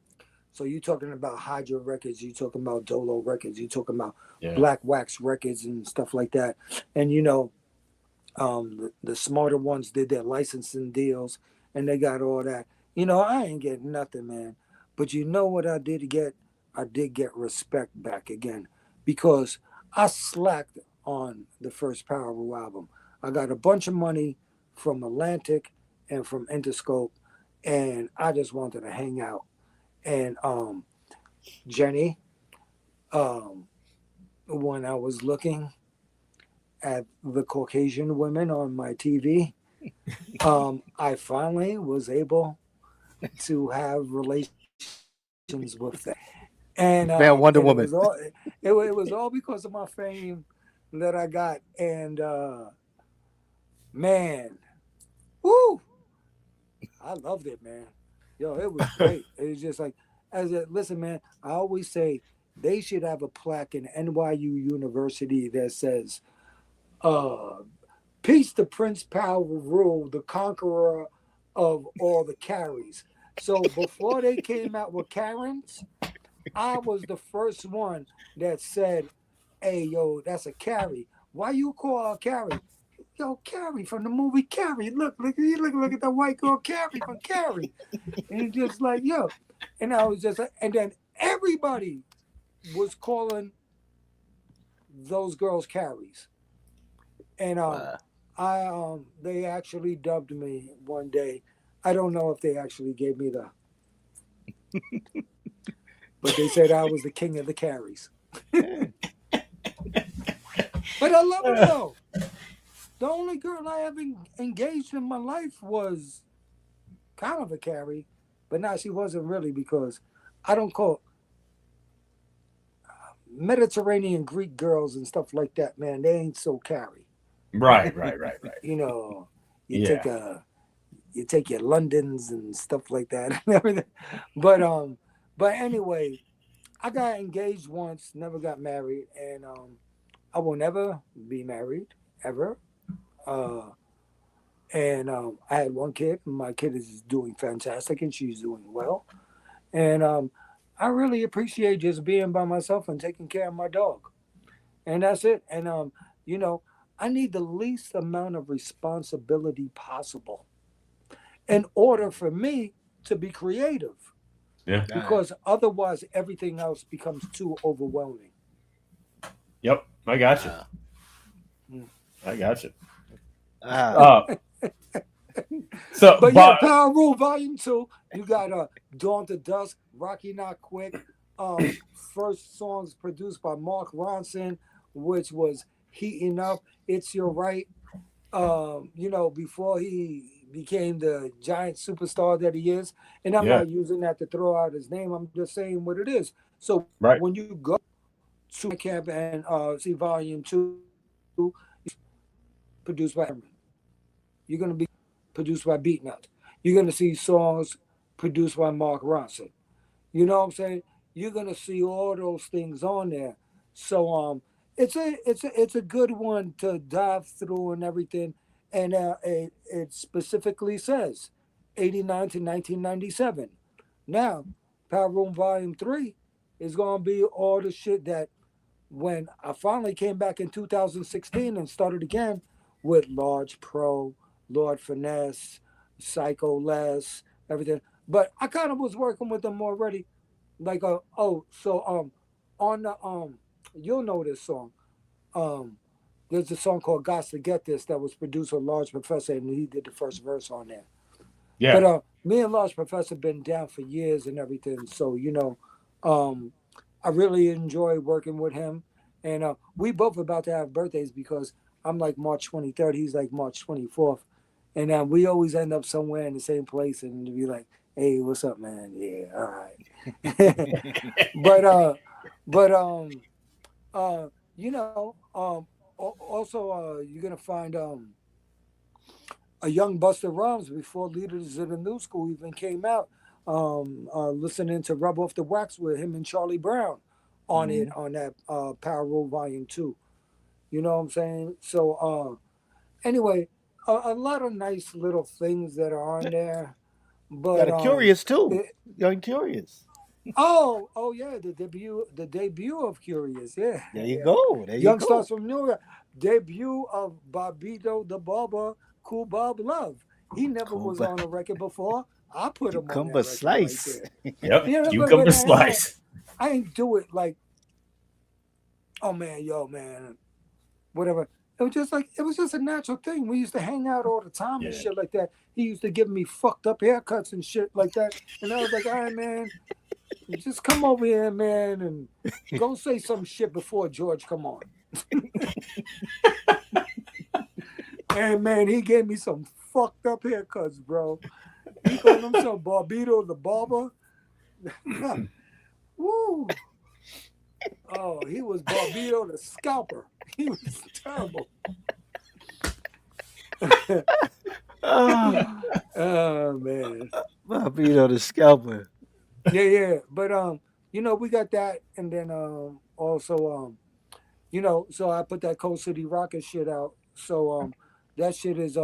Speaker 6: So you're talking about Hydra Records, you're talking about Dolo Records, you're talking about
Speaker 7: Yeah.
Speaker 6: Black Wax Records and stuff like that. And, the smarter ones did their licensing deals, and they got all that. I ain't getting nothing, man. But you know what I did get? I did get respect back again because I slacked on the first Powerful album. I got a bunch of money from Atlantic and from Interscope, and I just wanted to hang out. And Jenny, when I was looking at the Caucasian women on my TV, I finally was able to have relations with them. And
Speaker 5: Man, Wonder Woman.
Speaker 6: It was all because of my fame that I got. And man, woo! I loved it, man. Yo, it was great. It was just like, listen, man, I always say they should have a plaque in NYU University that says, peace to Prince Powerule, the conqueror of all the carries. So before they came out with Karens, I was the first one that said, hey, yo, that's a carry. Why you call her Carrie? Yo, Carrie from the movie Carrie. Look at the white girl Carrie from Carrie. And just like, yo. And I was just like, and then everybody was calling those girls Carries. And they actually dubbed me one day. I don't know if they actually gave me the but they said I was the king of the carries. But I love it though. The only girl I ever engaged in my life was kind of a carry, but now she wasn't really because I don't call Mediterranean Greek girls and stuff like that, man. They ain't so carry.
Speaker 7: Right.
Speaker 6: You take your Londons and stuff like that and everything. But anyway, I got engaged once, never got married, and I will never be married ever. And I had one kid. My kid is doing fantastic, and she's doing well. And I really appreciate just being by myself and taking care of my dog. And that's it. And I need the least amount of responsibility possible in order for me to be creative.
Speaker 7: Yeah.
Speaker 6: Because otherwise everything else becomes too overwhelming.
Speaker 7: Yep. I got you. I got you. So,
Speaker 6: but yeah, Powerule Volume 2, you got Dawn to Dusk, Rocky Not Quick. First songs produced by Mark Ronson, which was Heating Up, It's Your Right. Before he became the giant superstar that he is. And I'm not using that to throw out his name. I'm just saying what it is. So when you go to camp and see Volume 2, produced by Herman. You're going to be produced by Beatnut. You're going to see songs produced by Mark Ronson. You know what I'm saying? You're going to see all those things on there. So it's a good one to dive through and everything. and it specifically says 89 to 1997. Now, Powerule Volume 3 is going to be all the shit that when I finally came back in 2016 and started again with Large Pro, Lord Finesse, Psycho Les, everything. But I kind of was working with them already. Like on the you'll know this song. There's a song called "Gots to Get This" that was produced with Large Professor, and he did the first verse on there.
Speaker 7: Yeah.
Speaker 6: But me and Large Professor been down for years and everything, so I really enjoy working with him. And we both about to have birthdays because I'm like March 23rd, he's like March 24th, and we always end up somewhere in the same place and be like, "Hey, what's up, man? Yeah, all right." but also you're gonna find a young Busta Rhymes before Leaders of the New School even came out. Listening to Rub Off the Wax with him and Charlie Brown on it on that Powerule Volume 2. You know what I'm saying? So anyway, a lot of nice little things that are on there. But
Speaker 5: Got a Curious too. Young Curious.
Speaker 6: Oh yeah, the debut of Curious, yeah.
Speaker 5: There you
Speaker 6: Yeah.
Speaker 5: go. There you
Speaker 6: Young
Speaker 5: go.
Speaker 6: Stars from New York, debut of Bobito the Barber, Cool Bob Love. He never
Speaker 5: Cool
Speaker 6: was
Speaker 5: Bob.
Speaker 6: on a record before. I put him on that
Speaker 5: Cucumber
Speaker 6: record
Speaker 5: Slice.
Speaker 6: right
Speaker 7: Yep.
Speaker 6: there. Yeah,
Speaker 7: Cucumber
Speaker 6: but
Speaker 7: Slice.
Speaker 6: I ain't do it like, oh man, yo man, whatever. It was just a natural thing. We used to hang out all the time and
Speaker 7: Yeah.
Speaker 6: shit like that. He used to give me fucked up haircuts and shit like that. And I was like, all right, man, just come over here, man, and go say some shit before George come on. And man, he gave me some fucked up haircuts, bro. He called himself Barbito the Barber. Woo. Oh, he was Barbito the Scalper. He was terrible. Oh man.
Speaker 5: Bobito the Scalper.
Speaker 6: Yeah. But we got that, and then also so I put that Cold City Rocket shit out. So that shit is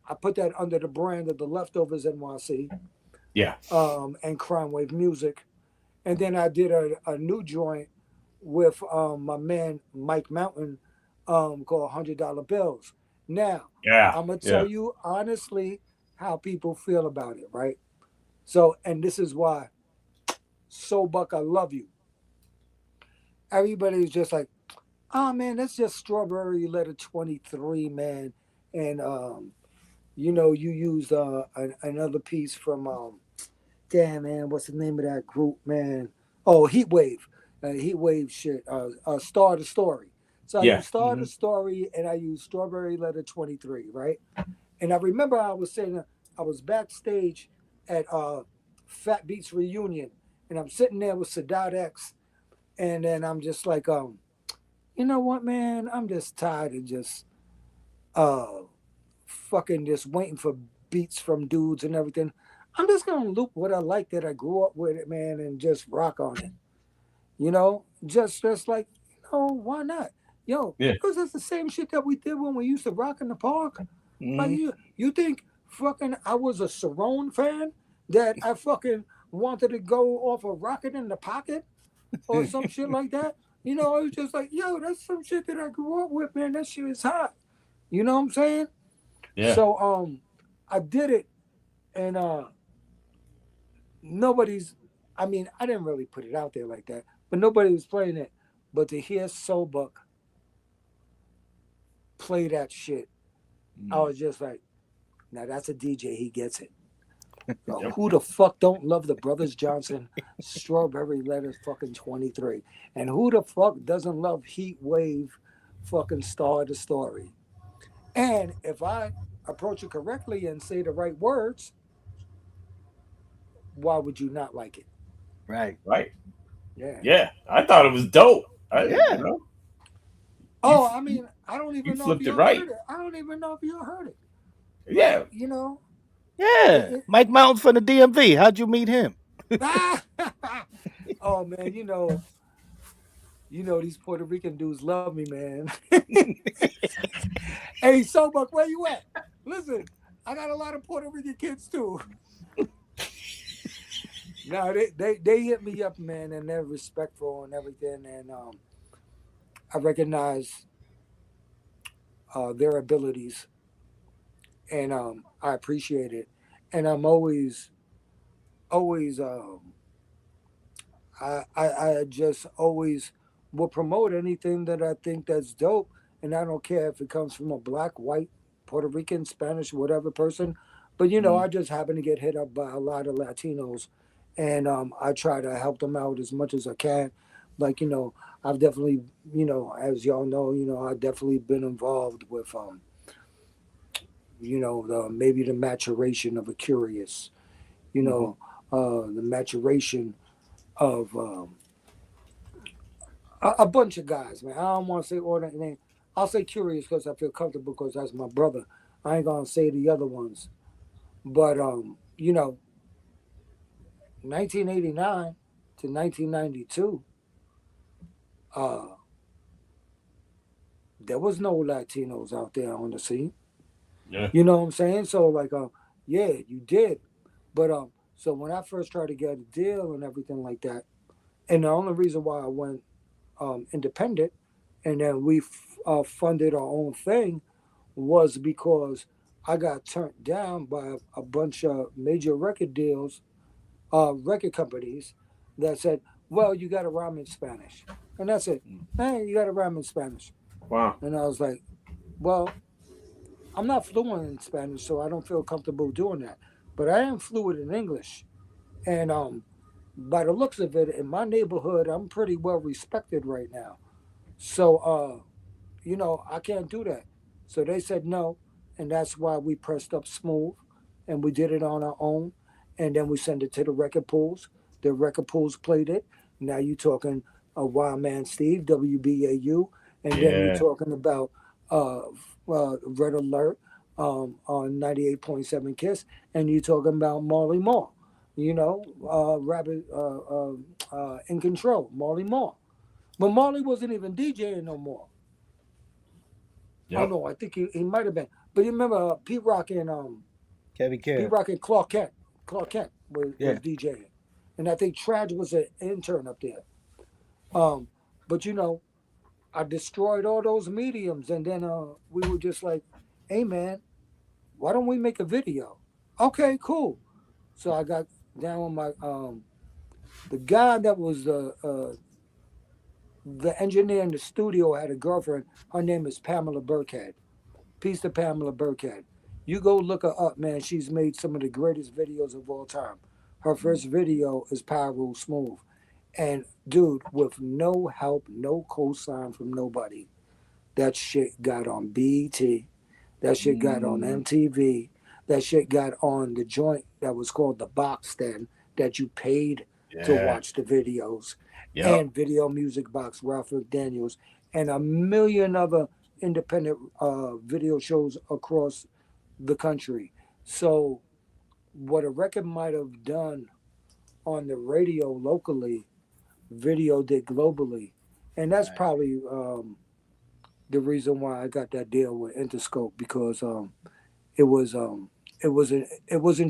Speaker 6: I put that under the brand of the Leftovers NYC.
Speaker 7: Yeah.
Speaker 6: And Crimewave Music. And then I did a new joint with my man Mike Mountain called $100 Bills. Now,
Speaker 7: Yeah.
Speaker 6: I'm going to tell you honestly how people feel about it, right? So, and this is why. So Buck, I love you. Everybody's just like, oh man, that's just Strawberry Letter 23, man. And you used another piece from damn man, what's the name of that group, man? Oh, Heatwave. Heatwave shit. Star the Story. So I used Star the Story and I used Strawberry Letter 23, right? And I remember I was saying I was backstage at Fat Beats Reunion and I'm sitting there with Sadat X, and then I'm just like, you know what, man? I'm just tired of just fucking just waiting for beats from dudes and everything. I'm just gonna loop what I like that I grew up with it, man, and just rock on it. Just like, why not? Because it's the same shit that we did when we used to rock in the park. Like you think fucking I was a Cerrone fan that I fucking wanted to go off a rocket in the pocket or some shit like that? It was just like, yo, that's some shit that I grew up with, man. That shit is hot. You know what I'm saying?
Speaker 7: Yeah.
Speaker 6: So I did it, and nobody's. I mean, I didn't really put it out there like that, but nobody was playing it. But to hear Soulbuck play that shit, I was just like, now that's a DJ. He gets it. Yo, who the fuck don't love the Brothers Johnson Strawberry Letter fucking 23? And who the fuck doesn't love Heat Wave fucking Star the Story? And if I approach it correctly and say the right words, why would you not like it?
Speaker 5: Right.
Speaker 6: Yeah.
Speaker 7: Yeah. I thought it was dope.
Speaker 5: Yeah.
Speaker 6: Oh, I mean, I don't even know if
Speaker 7: flipped
Speaker 6: you
Speaker 7: it right.
Speaker 6: heard it. I don't even know if you heard it.
Speaker 7: Yeah.
Speaker 5: Yeah. Mike Mountain from the DMV. How'd you meet him?
Speaker 6: Oh man, You know these Puerto Rican dudes love me, man. Hey, Sobuk, where you at? Listen, I got a lot of Puerto Rican kids too. No, they hit me up, man, and they're respectful and everything, and I recognize their abilities, and I appreciate it, and I'm always I just always will promote anything that I think that's dope, and I don't care if it comes from a black, white, Puerto Rican, Spanish, whatever person, but you know I just happen to get hit up by a lot of Latinos, and I try to help them out as much as I can. Like I've definitely as y'all know I've definitely been involved with maybe the maturation of a curious, the maturation of a bunch of guys, man. I don't want to say all that name. I'll say curious because I feel comfortable because that's my brother. I ain't gonna say the other ones, but 1989 to 1992, there was no Latinos out there on the scene.
Speaker 7: Yeah.
Speaker 6: You know what I'm saying? So like, yeah, you did, but so when I first tried to get a deal and everything like that, and the only reason why I went independent, and then we funded our own thing, was because I got turned down by a bunch of major record deals, record companies that said, "Well, you got to rhyme in Spanish," and that's it. Hey, you got to rhyme in Spanish.
Speaker 7: Wow.
Speaker 6: And I was like, "Well, I'm not fluent in Spanish, so I don't feel comfortable doing that. But I am fluent in English, and by the looks of it, in my neighborhood, I'm pretty well respected right now. So, I can't do that." So they said no, and that's why we pressed up Smooth, and we did it on our own, and then we sent it to the record pools. The record pools played it. Now you're talking Wild Man Steve, WBAU, and then you're
Speaker 7: Yeah.
Speaker 6: talking about Red Alert on 98.7 Kiss, and you're talking about Marley Marl, Rabbit in Control, Marley Marl. But Marley wasn't even DJing no more. Oh
Speaker 7: Yep.
Speaker 6: no, I think he might have been. But you remember Pete Rock and
Speaker 5: Kevin Care.
Speaker 6: Pete Rock and Clark Kent. Clark Kent was
Speaker 5: Yeah.
Speaker 6: DJing, and I think Traj was an intern up there. But I destroyed all those mediums, and then we were just like, "Hey man, why don't we make a video?" Okay, cool. So I got down with my the guy that was the engineer in the studio had a girlfriend. Her name is Pamela Burkhead. Peace to Pamela Burkhead. You go look her up, man. She's made some of the greatest videos of all time. Her first video is Powerule Smooth. And dude, with no help, no cosign from nobody, that shit got on BET. That shit got on MTV. That shit got on the joint that was called the Box Then, that you paid to watch the videos.
Speaker 7: Yep.
Speaker 6: And Video Music Box, Ralph Daniels, and a million other independent video shows across the country. So what a record might have done on the radio locally, video did globally. And that's probably the reason why I got that deal with Interscope, because it wasn't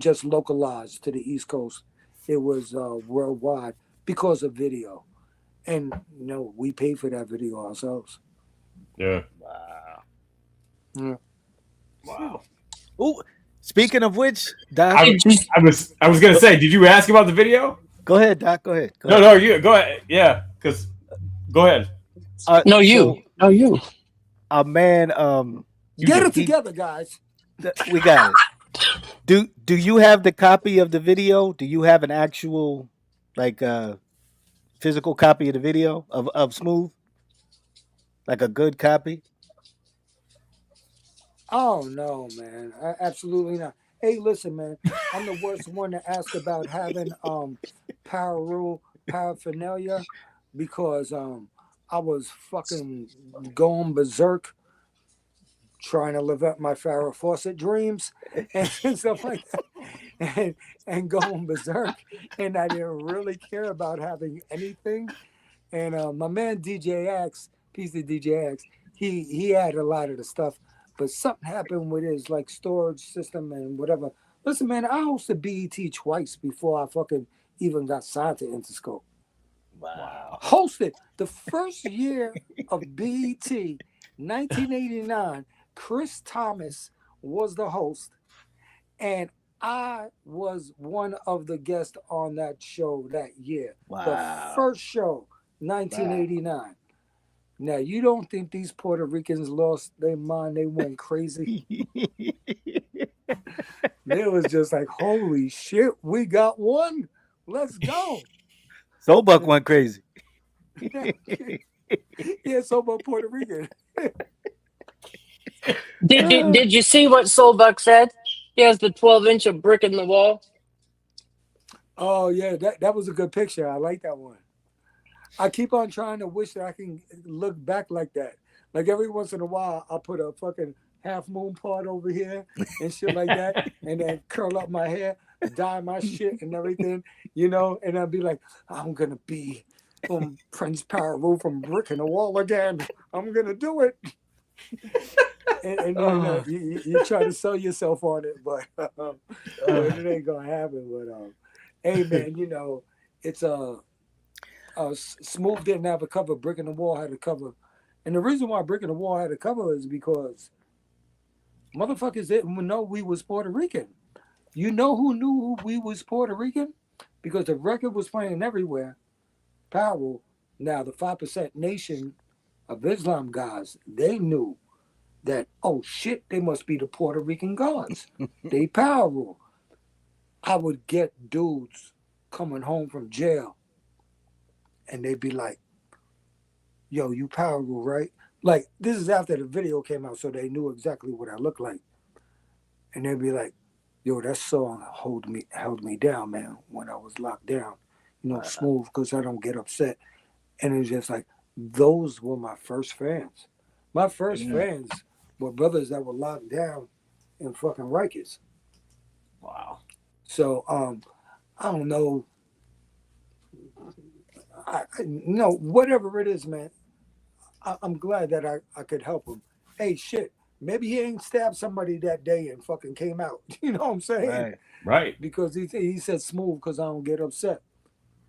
Speaker 6: just localized to the East Coast. It was worldwide because of video. And we paid for that video ourselves.
Speaker 7: Yeah.
Speaker 5: Wow.
Speaker 6: Yeah.
Speaker 7: Wow.
Speaker 5: Ooh, speaking of which, Doc,
Speaker 7: I was gonna say, did you ask about the video?
Speaker 5: go ahead, Doc. Go ahead.
Speaker 7: No, you go ahead. Yeah, because go ahead.
Speaker 4: No, you. No, you.
Speaker 5: Man,
Speaker 6: Get it together, guys.
Speaker 5: we got it. Do you have the copy of the video? Do you have an actual physical copy of the video of Smooth? Like a good copy?
Speaker 6: Oh no, man. Absolutely not. Hey, listen, man. I'm the worst one to ask about having Powerule paraphernalia, because I was fucking going berserk trying to live up my Farrah Fawcett dreams and stuff like that, and going berserk, and I didn't really care about having anything. And my man DJ X, peace to DJ X, he had a lot of the stuff, but something happened with his like storage system and whatever. Listen, man, I hosted BET twice before I fucking even got signed to Interscope.
Speaker 5: Wow.
Speaker 6: Hosted the first year of BET, 1989. Chris Thomas was the host, and I was one of the guests on that show that year.
Speaker 5: Wow.
Speaker 6: The first show, 1989. Now, you don't think these Puerto Ricans lost their mind? They went crazy. They was just like, holy shit, we got one. Let's go.
Speaker 5: Soul Buck went crazy.
Speaker 6: Yeah, so about Puerto Rican.
Speaker 4: Did you see what Soulbuck said? He has the 12-inch of brick in the wall.
Speaker 6: Oh yeah, that was a good picture. I like that one. I keep on trying to wish that I can look back like that. Like every once in a while, I'll put a fucking half moon part over here and shit like that, and then curl up my hair, dye my shit and everything, you know, and I'll be like, I'm gonna be from Prince Powerule from brick in the wall again. I'm gonna do it. And then you try to sell yourself on it, but it ain't gonna happen. But hey man, you know, it's Smooth didn't have a cover. Brick in the Wall had a cover, and the reason why Brick in the Wall had a cover is because motherfuckers didn't know we was Puerto Rican. You know who knew we was Puerto Rican? Because the record was playing everywhere. Powerful. Now the 5% Nation of Islam guys, they knew that, oh shit, they must be the Puerto Rican gods. They powerful. I would get dudes coming home from jail and they'd be like, yo, you powerful, right? Like, this is after the video came out, so they knew exactly what I looked like. And they'd be like, yo, that song held me down, man, when I was locked down. You know, Smooth, because I don't get upset. And it's just like, those were my first fans. My first fans were brothers that were locked down in fucking Rikers.
Speaker 7: Wow.
Speaker 6: So, I don't know. Whatever it is, man, I'm glad that I could help him. Hey, shit, maybe he ain't stabbed somebody that day and fucking came out. You know what I'm saying?
Speaker 7: Right.
Speaker 6: Because he said Smooth because I don't get upset.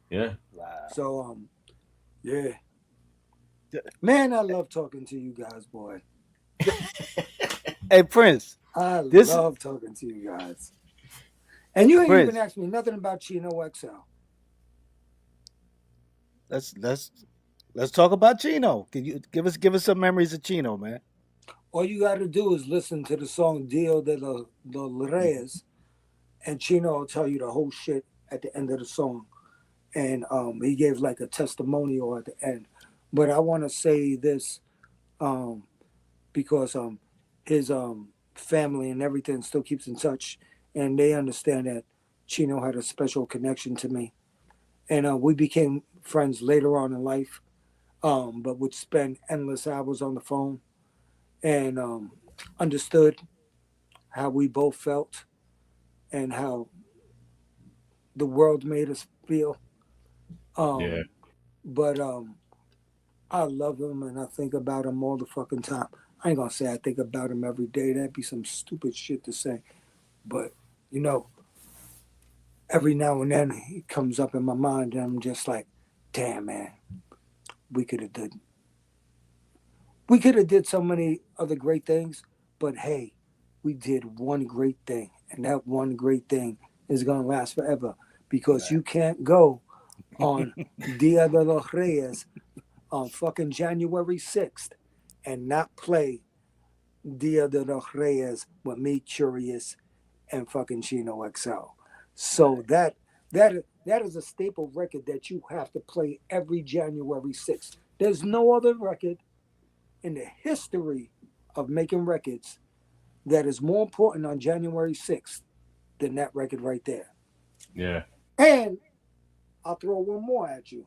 Speaker 7: Yeah.
Speaker 5: Wow.
Speaker 6: So, yeah. Man, I love talking to you guys, boy.
Speaker 5: Hey, Prince.
Speaker 6: I love talking to you guys. And you ain't
Speaker 5: Prince,
Speaker 6: even asked me nothing about Chino XL.
Speaker 5: Let's talk about Chino. Can you give us some memories of Chino, man?
Speaker 6: All you got to do is listen to the song Dio de los Reyes, and Chino will tell you the whole shit at the end of the song. And he gave like a testimonial at the end. But I want to say this because his family and everything still keeps in touch, and they understand that Chino had a special connection to me. And we became friends later on in life, but would spend endless hours on the phone and understood how we both felt and how the world made us feel. But I love him and I think about him all the fucking time. I ain't gonna say I think about him every day. That'd be some stupid shit to say. But, you know, every now and then he comes up in my mind and I'm just like, damn, man, we could have did so many other great things, but hey, we did one great thing, and that one great thing is gonna last forever because you can't go on Dia de los Reyes on fucking January 6th and not play Dia de los Reyes with me, Curious, and fucking Chino XL. So that is a staple record that you have to play every January 6th. There's no other record in the history of making records that is more important on January 6th than that record right there.
Speaker 7: Yeah.
Speaker 6: And I'll throw one more at you.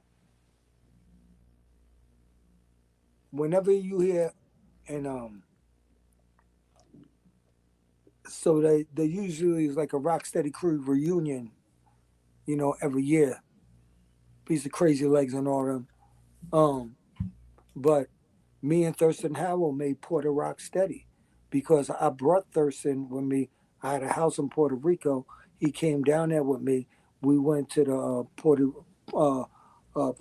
Speaker 6: Whenever you hear, and so they usually is like a Rocksteady Crew reunion, you know, every year. Piece of Crazy Legs and all them. But me and Thurston Howell made Puerto Rock steady because I brought Thurston with me. I had a house in Puerto Rico. He came down there with me. We went to the uh, uh,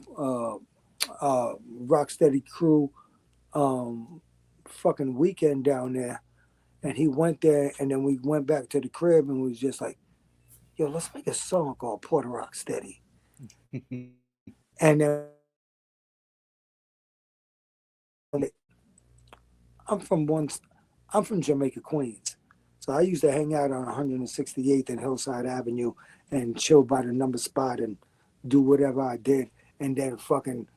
Speaker 6: uh, Rocksteady crew fucking weekend down there. And he went there, and then we went back to the crib and was just like, yo, let's make a song called Puerto Rock Steady. And then I'm from one. I'm from Jamaica, Queens. So I used to hang out on 168th and Hillside Avenue and chill by the number spot and do whatever I did, and then fucking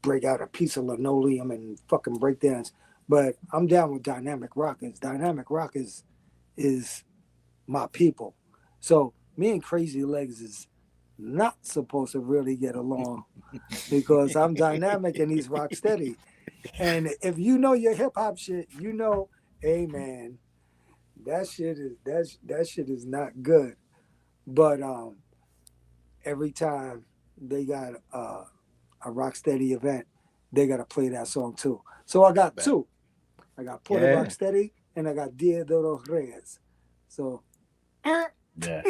Speaker 6: break out a piece of linoleum and fucking break dance. But I'm down with dynamic rock. Dynamic rock is my people. So me and Crazy Legs is not supposed to really get along because I'm dynamic and he's rock steady. And if you know your hip hop shit, you know, hey man, that shit is not good. But every time they got a Rocksteady event, they gotta play that song too. So I got two. I got Puerto Rocksteady and I got Dia de los Reyes. So
Speaker 7: Yeah.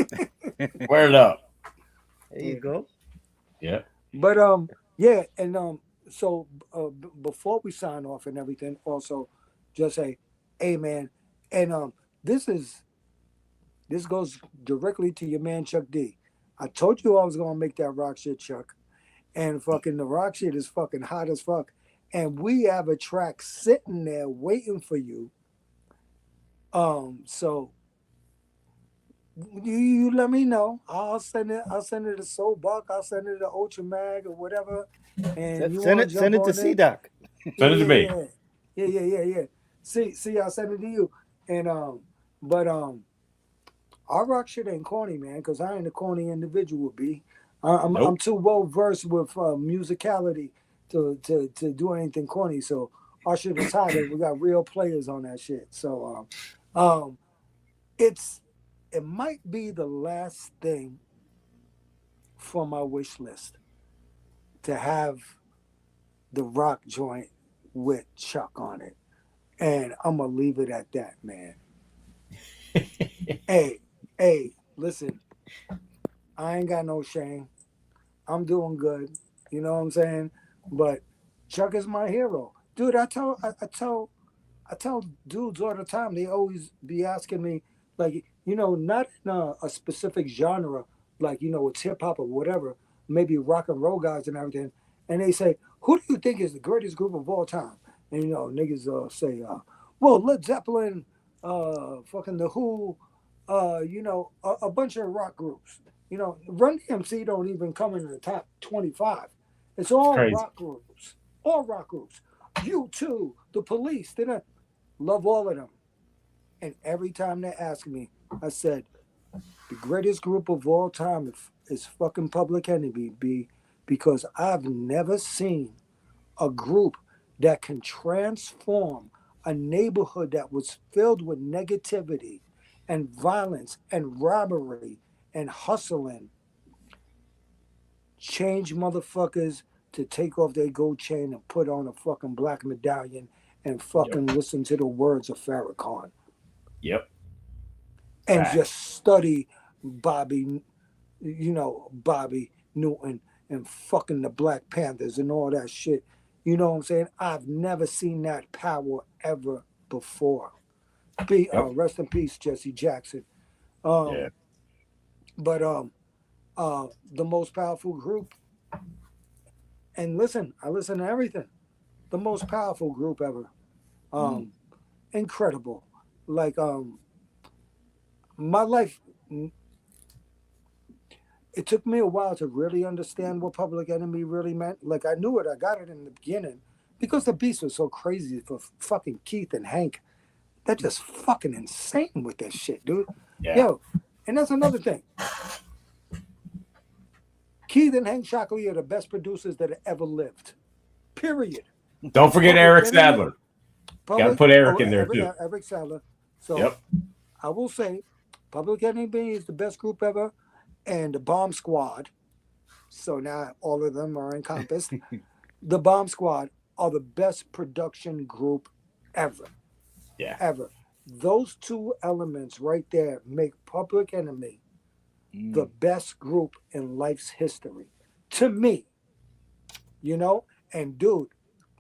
Speaker 7: Wear it up.
Speaker 5: There you go.
Speaker 7: Yeah.
Speaker 6: but yeah, and so before we sign off and everything, also just say, hey man, and this goes directly to your man Chuck D. I told you I was gonna make that rock shit, Chuck, and fucking the rock shit is fucking hot as fuck, and we have a track sitting there waiting for you. So you let me know. I'll send it. I'll send it to Soul Buck. I'll send it to Ultra Mag or whatever. And you
Speaker 5: Send
Speaker 6: want
Speaker 5: it. Send it to C Doc.
Speaker 7: Send it to me.
Speaker 6: Yeah. See, I'll send it to you. And but our rock shit ain't corny, man, because I ain't a corny individual, B. I'm too well versed with musicality to do anything corny. So our shit is hot, and we got real players on that shit. So it might be the last thing for my wish list to have the rock joint with Chuck on it. And I'm gonna leave it at that, man. Hey, listen, I ain't got no shame. I'm doing good. You know what I'm saying? But Chuck is my hero. Dude, I tell dudes all the time, they always be asking me, like, not in a specific genre, like, it's hip hop or whatever, maybe rock and roll guys and everything. And they say, who do you think is the greatest group of all time? And, niggas say, well, Led Zeppelin, fucking The Who, a bunch of rock groups. Run DMC don't even come in the top 25. It's all
Speaker 7: Crazy.
Speaker 6: rock groups. All rock groups. U2, The Police, love all of them. And every time they ask me, I said, the greatest group of all time is fucking Public Enemy, B, because I've never seen a group that can transform a neighborhood that was filled with negativity and violence and robbery and hustling, change motherfuckers to take off their gold chain and put on a fucking black medallion and fucking listen to the words of Farrakhan.
Speaker 7: Yep.
Speaker 6: And just study Bobby Newton and fucking the Black Panthers and all that shit. You know what I'm saying? I've never seen that power ever before. Rest in peace, Jesse Jackson. But the most powerful group, and listen, I listen to everything. The most powerful group ever. Incredible. Like my life, it took me a while to really understand what Public Enemy really meant. Like I knew it, I got it in the beginning because the beast was so crazy for fucking Keith and Hank. They're just fucking insane with that shit, dude.
Speaker 7: Yeah.
Speaker 6: Yo, and that's another thing. Keith and Hank Shockley are the best producers that have ever lived. Period.
Speaker 7: Don't forget Eric Sadler. Got to put Eric in there too.
Speaker 6: Eric Sadler. So I will say, Public Enemy is the best group ever, and the Bomb Squad. So now all of them are encompassed. the Bomb Squad are the best production group ever.
Speaker 7: Yeah.
Speaker 6: Ever. Those two elements right there make Public Enemy the best group in life's history. To me. You know? And dude,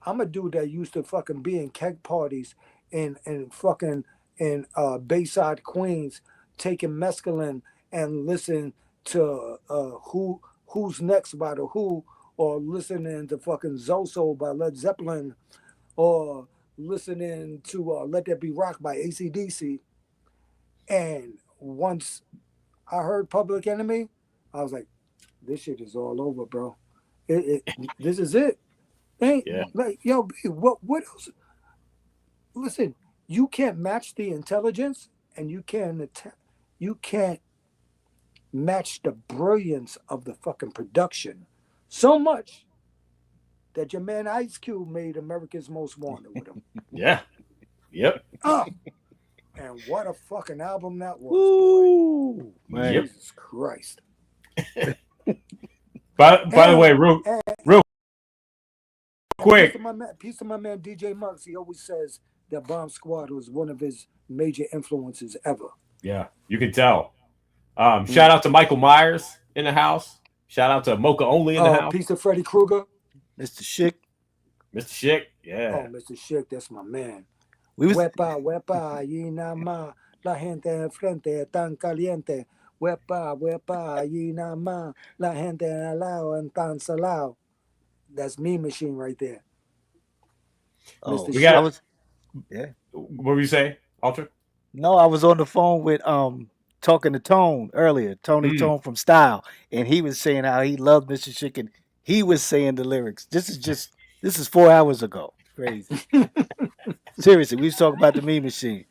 Speaker 6: I'm a dude that used to fucking be in keg parties in fucking in Bayside, Queens, taking mescaline and listen to Who's Next by the Who, or listening to fucking Zoso by Led Zeppelin, or listening to Let There Be Rock by AC/DC. And once I heard Public Enemy, I was like, this shit is all over, bro. This is it. Ain't
Speaker 7: Yeah.
Speaker 6: like, yo, B, what else? Listen, you can't match the intelligence, and you can't match the brilliance of the fucking production. So much that your man Ice Cube made America's Most Wanted with him.
Speaker 7: Yeah. Yep.
Speaker 6: Oh, and what a fucking album that was,
Speaker 5: Ooh,
Speaker 6: boy.
Speaker 5: man.
Speaker 7: Yep.
Speaker 6: Jesus Christ.
Speaker 7: By the way, real quick.
Speaker 6: Piece to my man DJ Muggs. He always says that Bomb Squad was one of his major influences ever.
Speaker 7: Yeah, you can tell. Shout out to Michael Myers in the house. Shout out to Mocha Only in the house.
Speaker 6: Piece to Freddy Krueger.
Speaker 5: Mr. Schick.
Speaker 7: Mr. Schick. Yeah.
Speaker 6: Oh, Mr. Schick, that's my man.
Speaker 5: We was
Speaker 6: Huepa, y nada más. La gente enfrente tan caliente. Huepa, y nada más. La gente al lado en tan salado. That's Mean Machine right there.
Speaker 5: oh,
Speaker 6: Mr.
Speaker 7: We got-
Speaker 5: I was
Speaker 7: What were you say, Ultra?
Speaker 5: no, I was on the phone with talking to Tone earlier, Tony Tone from Style, and he was saying how he loved Mr. Schick, and he was saying the lyrics. This is 4 hours ago. Crazy. Seriously, we was talking about the Mean Machine.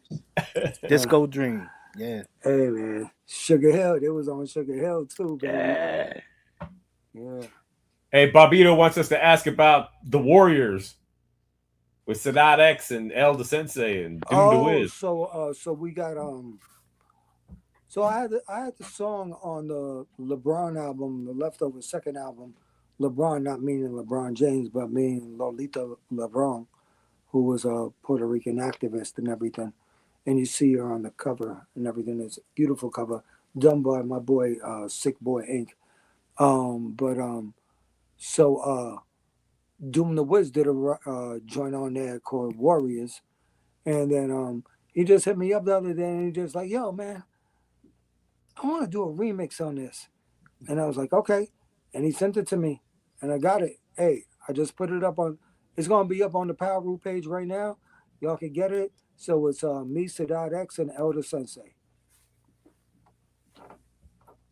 Speaker 5: Disco Dream. Yeah.
Speaker 6: Hey, man. Sugar Hill. They was on Sugar Hill, too, baby.
Speaker 5: Yeah.
Speaker 6: Yeah.
Speaker 7: Hey, Bobito wants us to ask about the Warriors with Sadat X and El the Sensei and Doom the Wiz.
Speaker 6: So we got so I had the song on the LeBron album, the Leftover second album. LeBron, not meaning LeBron James, but meaning Lolita LeBron, who was a Puerto Rican activist and everything. And you see her on the cover and everything. It's a beautiful cover, done by my boy Sick Boy Inc. So Doom the Wiz did a joint on there called Warriors, and then he just hit me up the other day, and he just like, yo, man, I want to do a remix on this. And I was like, okay. And he sent it to me, and I got it. Hey, I just put it up on, it's going to be up on the Powerule page right now. Y'all can get it. So it's me, Sadat X, and Elder Sensei.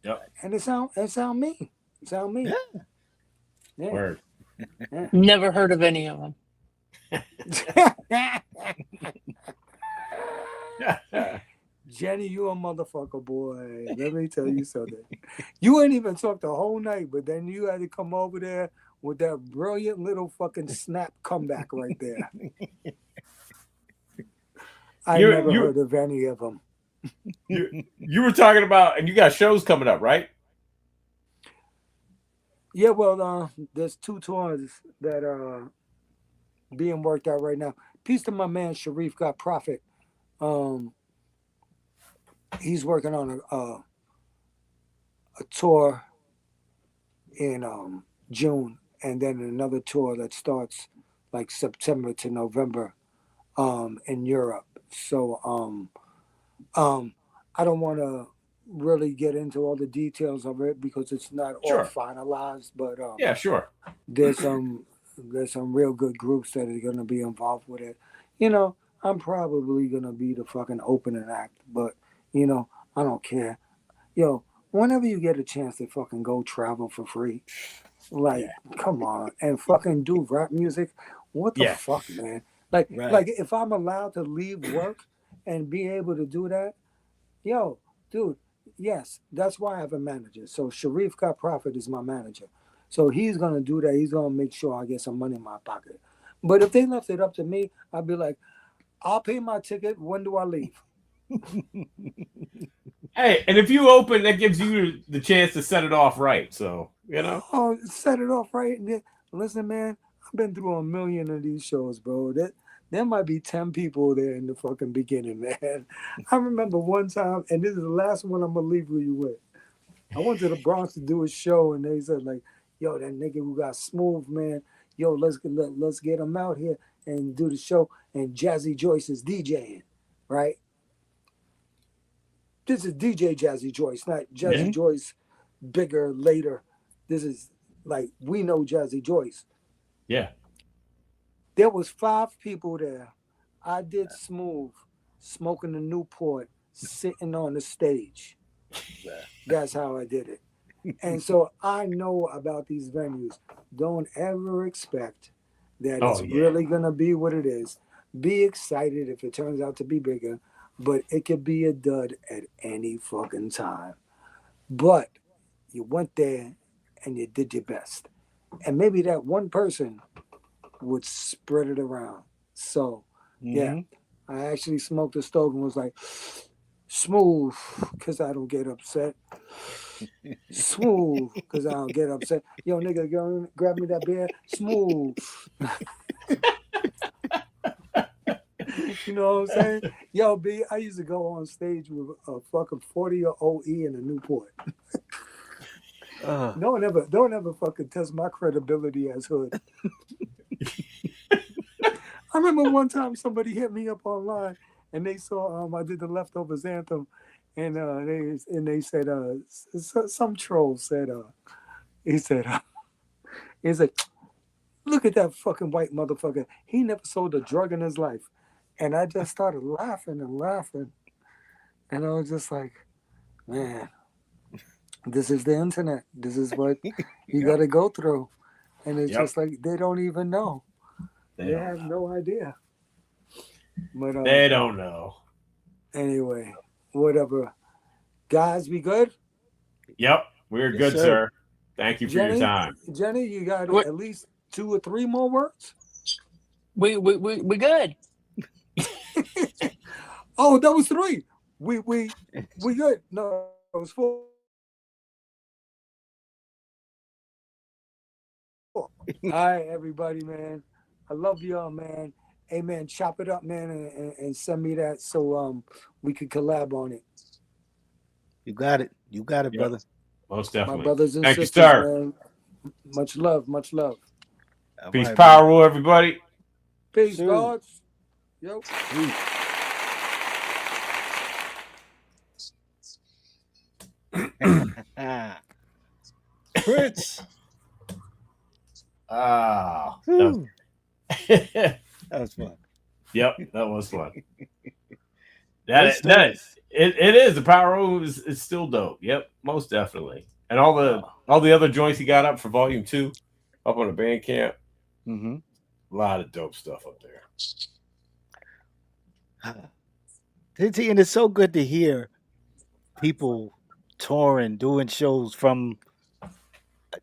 Speaker 7: Yep.
Speaker 6: And it sound me. It sound me. Yeah.
Speaker 7: Word.
Speaker 4: Never heard of any of them.
Speaker 6: Jenny, you a motherfucker, boy. Let me tell you something. You ain't even talked the whole night, but then you had to come over there with that brilliant little fucking snap comeback right there. I never heard of any of them.
Speaker 7: You were talking about, and you got shows coming up, right?
Speaker 6: Yeah, well, there's 2 tours that are being worked out right now. Peace to my man Sharif Got Profit. He's working on a tour in June, and then another tour that starts like September to November in Europe. So I don't want to really get into all the details of it because it's not all finalized, but
Speaker 7: yeah, sure.
Speaker 6: There's some real good groups that are going to be involved with it. You know, I'm probably going to be the fucking opening act, but you know, I don't care. Yo, whenever you get a chance to fucking go travel for free, like, come on, and fucking do rap music, what the fuck, man? Like, like if I'm allowed to leave work and be able to do that, yo, dude, yes, that's why I have a manager. So Sharif Got Profit is my manager. So he's gonna do that. He's gonna make sure I get some money in my pocket. But if they left it up to me, I'd be like, I'll pay my ticket. When do I leave?
Speaker 7: Hey, and if you open, that gives you the chance to set it off right. So, you know.
Speaker 6: Oh, set it off right. Listen, man, I've been through a million of these shows, bro. There might be 10 people there in the fucking beginning, man. I remember one time, and this is the last one I'm gonna leave you with. I went to the Bronx to do a show, and they said like, "Yo, that nigga who got smooth, man. Yo, let's get him out here and do the show." And Jazzy Joyce is DJing, right? This is DJ Jazzy Joyce, not Jazzy Joyce bigger later. This is like we know Jazzy Joyce.
Speaker 7: Yeah.
Speaker 6: There was 5 people there. I did smooth, smoking the Newport, sitting on the stage. That's how I did it. And so I know about these venues. Don't ever expect that it's really going to be what it is. Be excited if it turns out to be bigger, but it could be a dud at any fucking time. But you went there and you did your best. And maybe that one person would spread it around. So, yeah, I actually smoked a stove and was like, smooth, because I don't get upset. Smooth, because I don't get upset. Yo, nigga, go grab me that beer. Smooth. You know what I'm saying? Yo, B, I used to go on stage with a fucking 40 or OE in a Newport. Don't ever fucking test my credibility as hood. I remember one time somebody hit me up online and they saw I did the Leftovers anthem, and they said some troll said he's like, look at that fucking white motherfucker. He never sold a drug in his life. And I just started laughing and laughing. And I was just like, man, this is the internet. This is what you got to go through. And it's just like, they don't even know. They have no idea. But
Speaker 7: they don't know.
Speaker 6: Anyway, whatever. Guys, we good?
Speaker 7: Yep, we're good, sir. Thank you for your time.
Speaker 6: Jenny, you got at least 2 or 3 more words?
Speaker 4: We good.
Speaker 6: Oh, that was 3. We good. No, it was 4. All right, everybody, man. I love y'all, man. Hey, man, chop it up, man, and send me that so we could collab on it.
Speaker 5: You got it. You got it, brother.
Speaker 7: Most definitely.
Speaker 6: My brothers and
Speaker 7: Thank
Speaker 6: sisters,
Speaker 7: you, sir.
Speaker 6: man. Much love, much love.
Speaker 7: Peace, Powerule, everybody.
Speaker 6: Peace, gods. Yo.
Speaker 5: Prince.
Speaker 7: That
Speaker 5: was fun.
Speaker 7: Yep, that was fun. That is it is the Powerule is still dope. Yep, most definitely. And all the other joints he got up for Volume 2 up on the Bandcamp.
Speaker 5: Mm-hmm.
Speaker 7: A lot of dope stuff up there.
Speaker 5: And it's so good to hear people touring, doing shows from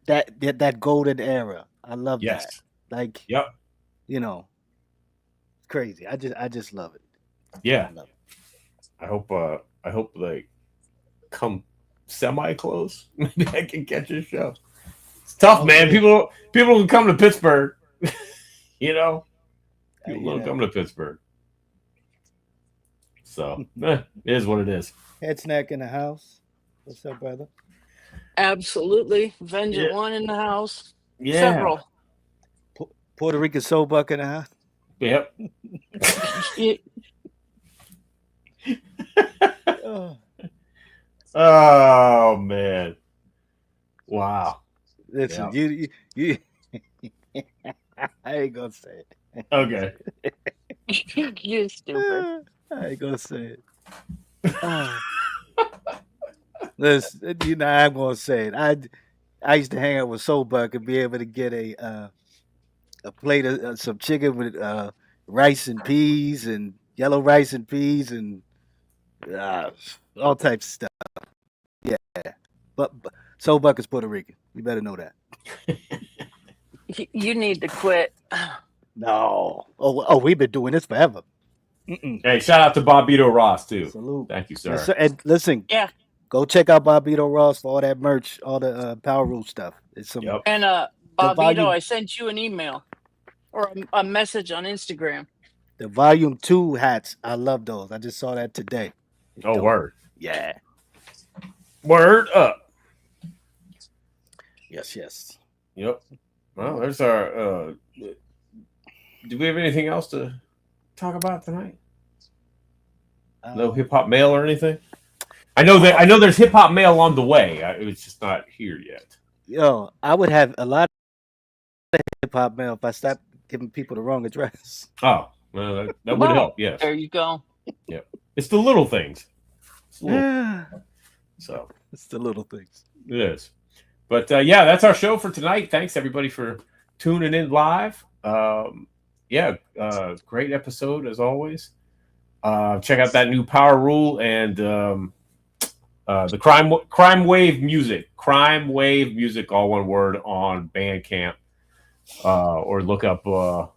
Speaker 5: that golden era. I love that. Like, you know, it's crazy. I just love it.
Speaker 7: Yeah.
Speaker 5: I love it.
Speaker 7: I hope like come semi close. Maybe I can catch a show. It's tough, man. People can come to Pittsburgh. You know, people don't come to Pittsburgh. So it is what it is.
Speaker 5: Head snack in the house. What's up, brother?
Speaker 4: Absolutely. Vengeance One in the house.
Speaker 7: Yeah.
Speaker 4: Several.
Speaker 5: Puerto Rican soul buck in the house.
Speaker 7: Yep. Oh man. Wow.
Speaker 5: Listen, you I ain't gonna say it.
Speaker 7: Okay.
Speaker 4: You're stupid.
Speaker 5: I ain't gonna say it. Listen, I'm gonna say it. I used to hang out with Soul Buck and be able to get a plate of some chicken with rice and peas and yellow rice and peas and all types of stuff. Yeah, but Soul Buck is Puerto Rican. You better know that.
Speaker 4: You need to quit.
Speaker 5: No. Oh, we've been doing this forever.
Speaker 7: Hey, shout out to Bobito Ross too.
Speaker 5: Salute.
Speaker 7: Thank you, sir.
Speaker 5: Yes, sir. And listen, go check out Bobito Ross for all that merch, all the Powerule stuff. It's some
Speaker 7: Yep.
Speaker 4: And Bobito, I sent you an email. or a message on Instagram.
Speaker 5: The Volume 2 hats, I love those. I just saw that today.
Speaker 7: Oh,
Speaker 5: Dope.
Speaker 7: word.
Speaker 5: Yeah.
Speaker 7: Word up.
Speaker 5: Yes.
Speaker 7: Yep. Well, there's our. Do we have anything else to talk about tonight? No hip hop mail or anything. I know there's hip hop mail on the way. It's just not here yet.
Speaker 5: Yo, I would have a lot of hip hop mail if I stopped giving people the wrong address.
Speaker 7: Oh, well, that would help. Yes.
Speaker 4: There you go.
Speaker 7: Yeah. It's the little things.
Speaker 5: Yeah.
Speaker 7: So
Speaker 5: It's the little things.
Speaker 7: it is. But yeah, that's our show for tonight. Thanks everybody for tuning in live. Great episode as always. Check out that new Powerule and the Crimewave music. Crimewave music, all one word, on Bandcamp. Or look up Powerule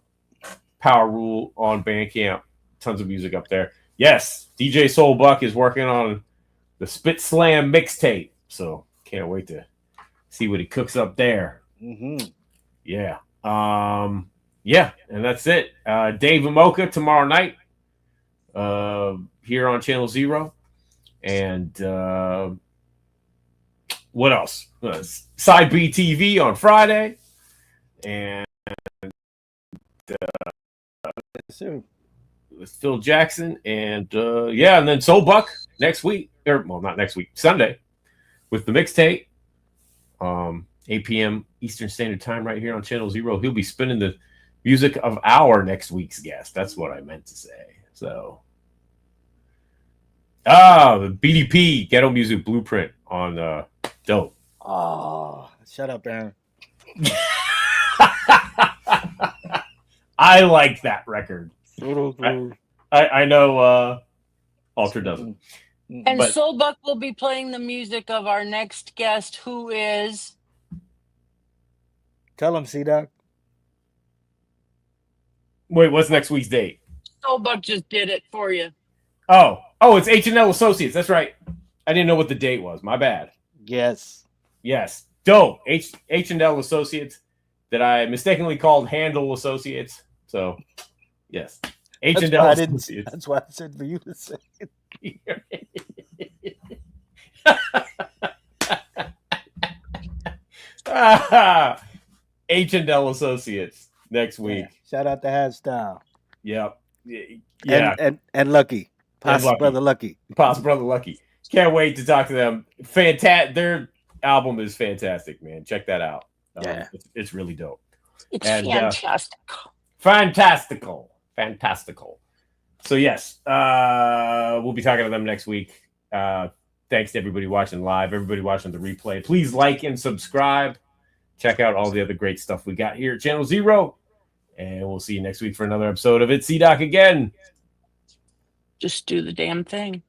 Speaker 7: on Bandcamp. Tons of music up there. Yes, DJ Soulbuck is working on the Spit Slam mixtape. So can't wait to see what he cooks up there.
Speaker 5: Mm-hmm.
Speaker 7: Yeah. And that's it. Dave Amoka tomorrow night here on Channel Zero. And what else? Side B TV on Friday. And
Speaker 5: Sure.
Speaker 7: with Phil Jackson. And and then Soulbuck next week. Not next week, Sunday, with the mixtape. 8 p.m. Eastern Standard Time right here on Channel Zero. He'll be spinning the music of our next week's guest. That's what I meant to say. So, the BDP Ghetto Music Blueprint on Dope.
Speaker 5: Oh, shut up, Aaron.
Speaker 7: I like that record. I know Alter doesn't.
Speaker 4: And Soulbuck will be playing the music of our next guest, who is...
Speaker 5: Tell him, C-Doc.
Speaker 7: Wait, what's next week's date?
Speaker 4: Soulbuck just did it for you.
Speaker 7: Oh, it's H&L Associates. That's right. I didn't know what the date was. My bad.
Speaker 5: Yes.
Speaker 7: Dope. H&L Associates that I mistakenly called Handle Associates. So, yes. H&L Associates.
Speaker 5: That's why I said for you to say it.
Speaker 7: H&L Associates next week.
Speaker 5: Yeah. Shout out to Hairstyle.
Speaker 7: Yep. Yeah.
Speaker 5: And Lucky. Brother Lucky.
Speaker 7: Pops Brother Lucky. Can't wait to talk to them. Their album is fantastic, man. Check that out. It's really dope.
Speaker 4: It's fantastic.
Speaker 7: Fantastical. So yes, we'll be talking to them next week. Thanks to everybody watching live, everybody watching the replay. Please like and subscribe. Check out all the other great stuff we got here at Channel Zero. And we'll see you next week for another episode of It's C-Doc again.
Speaker 4: Just do the damn thing.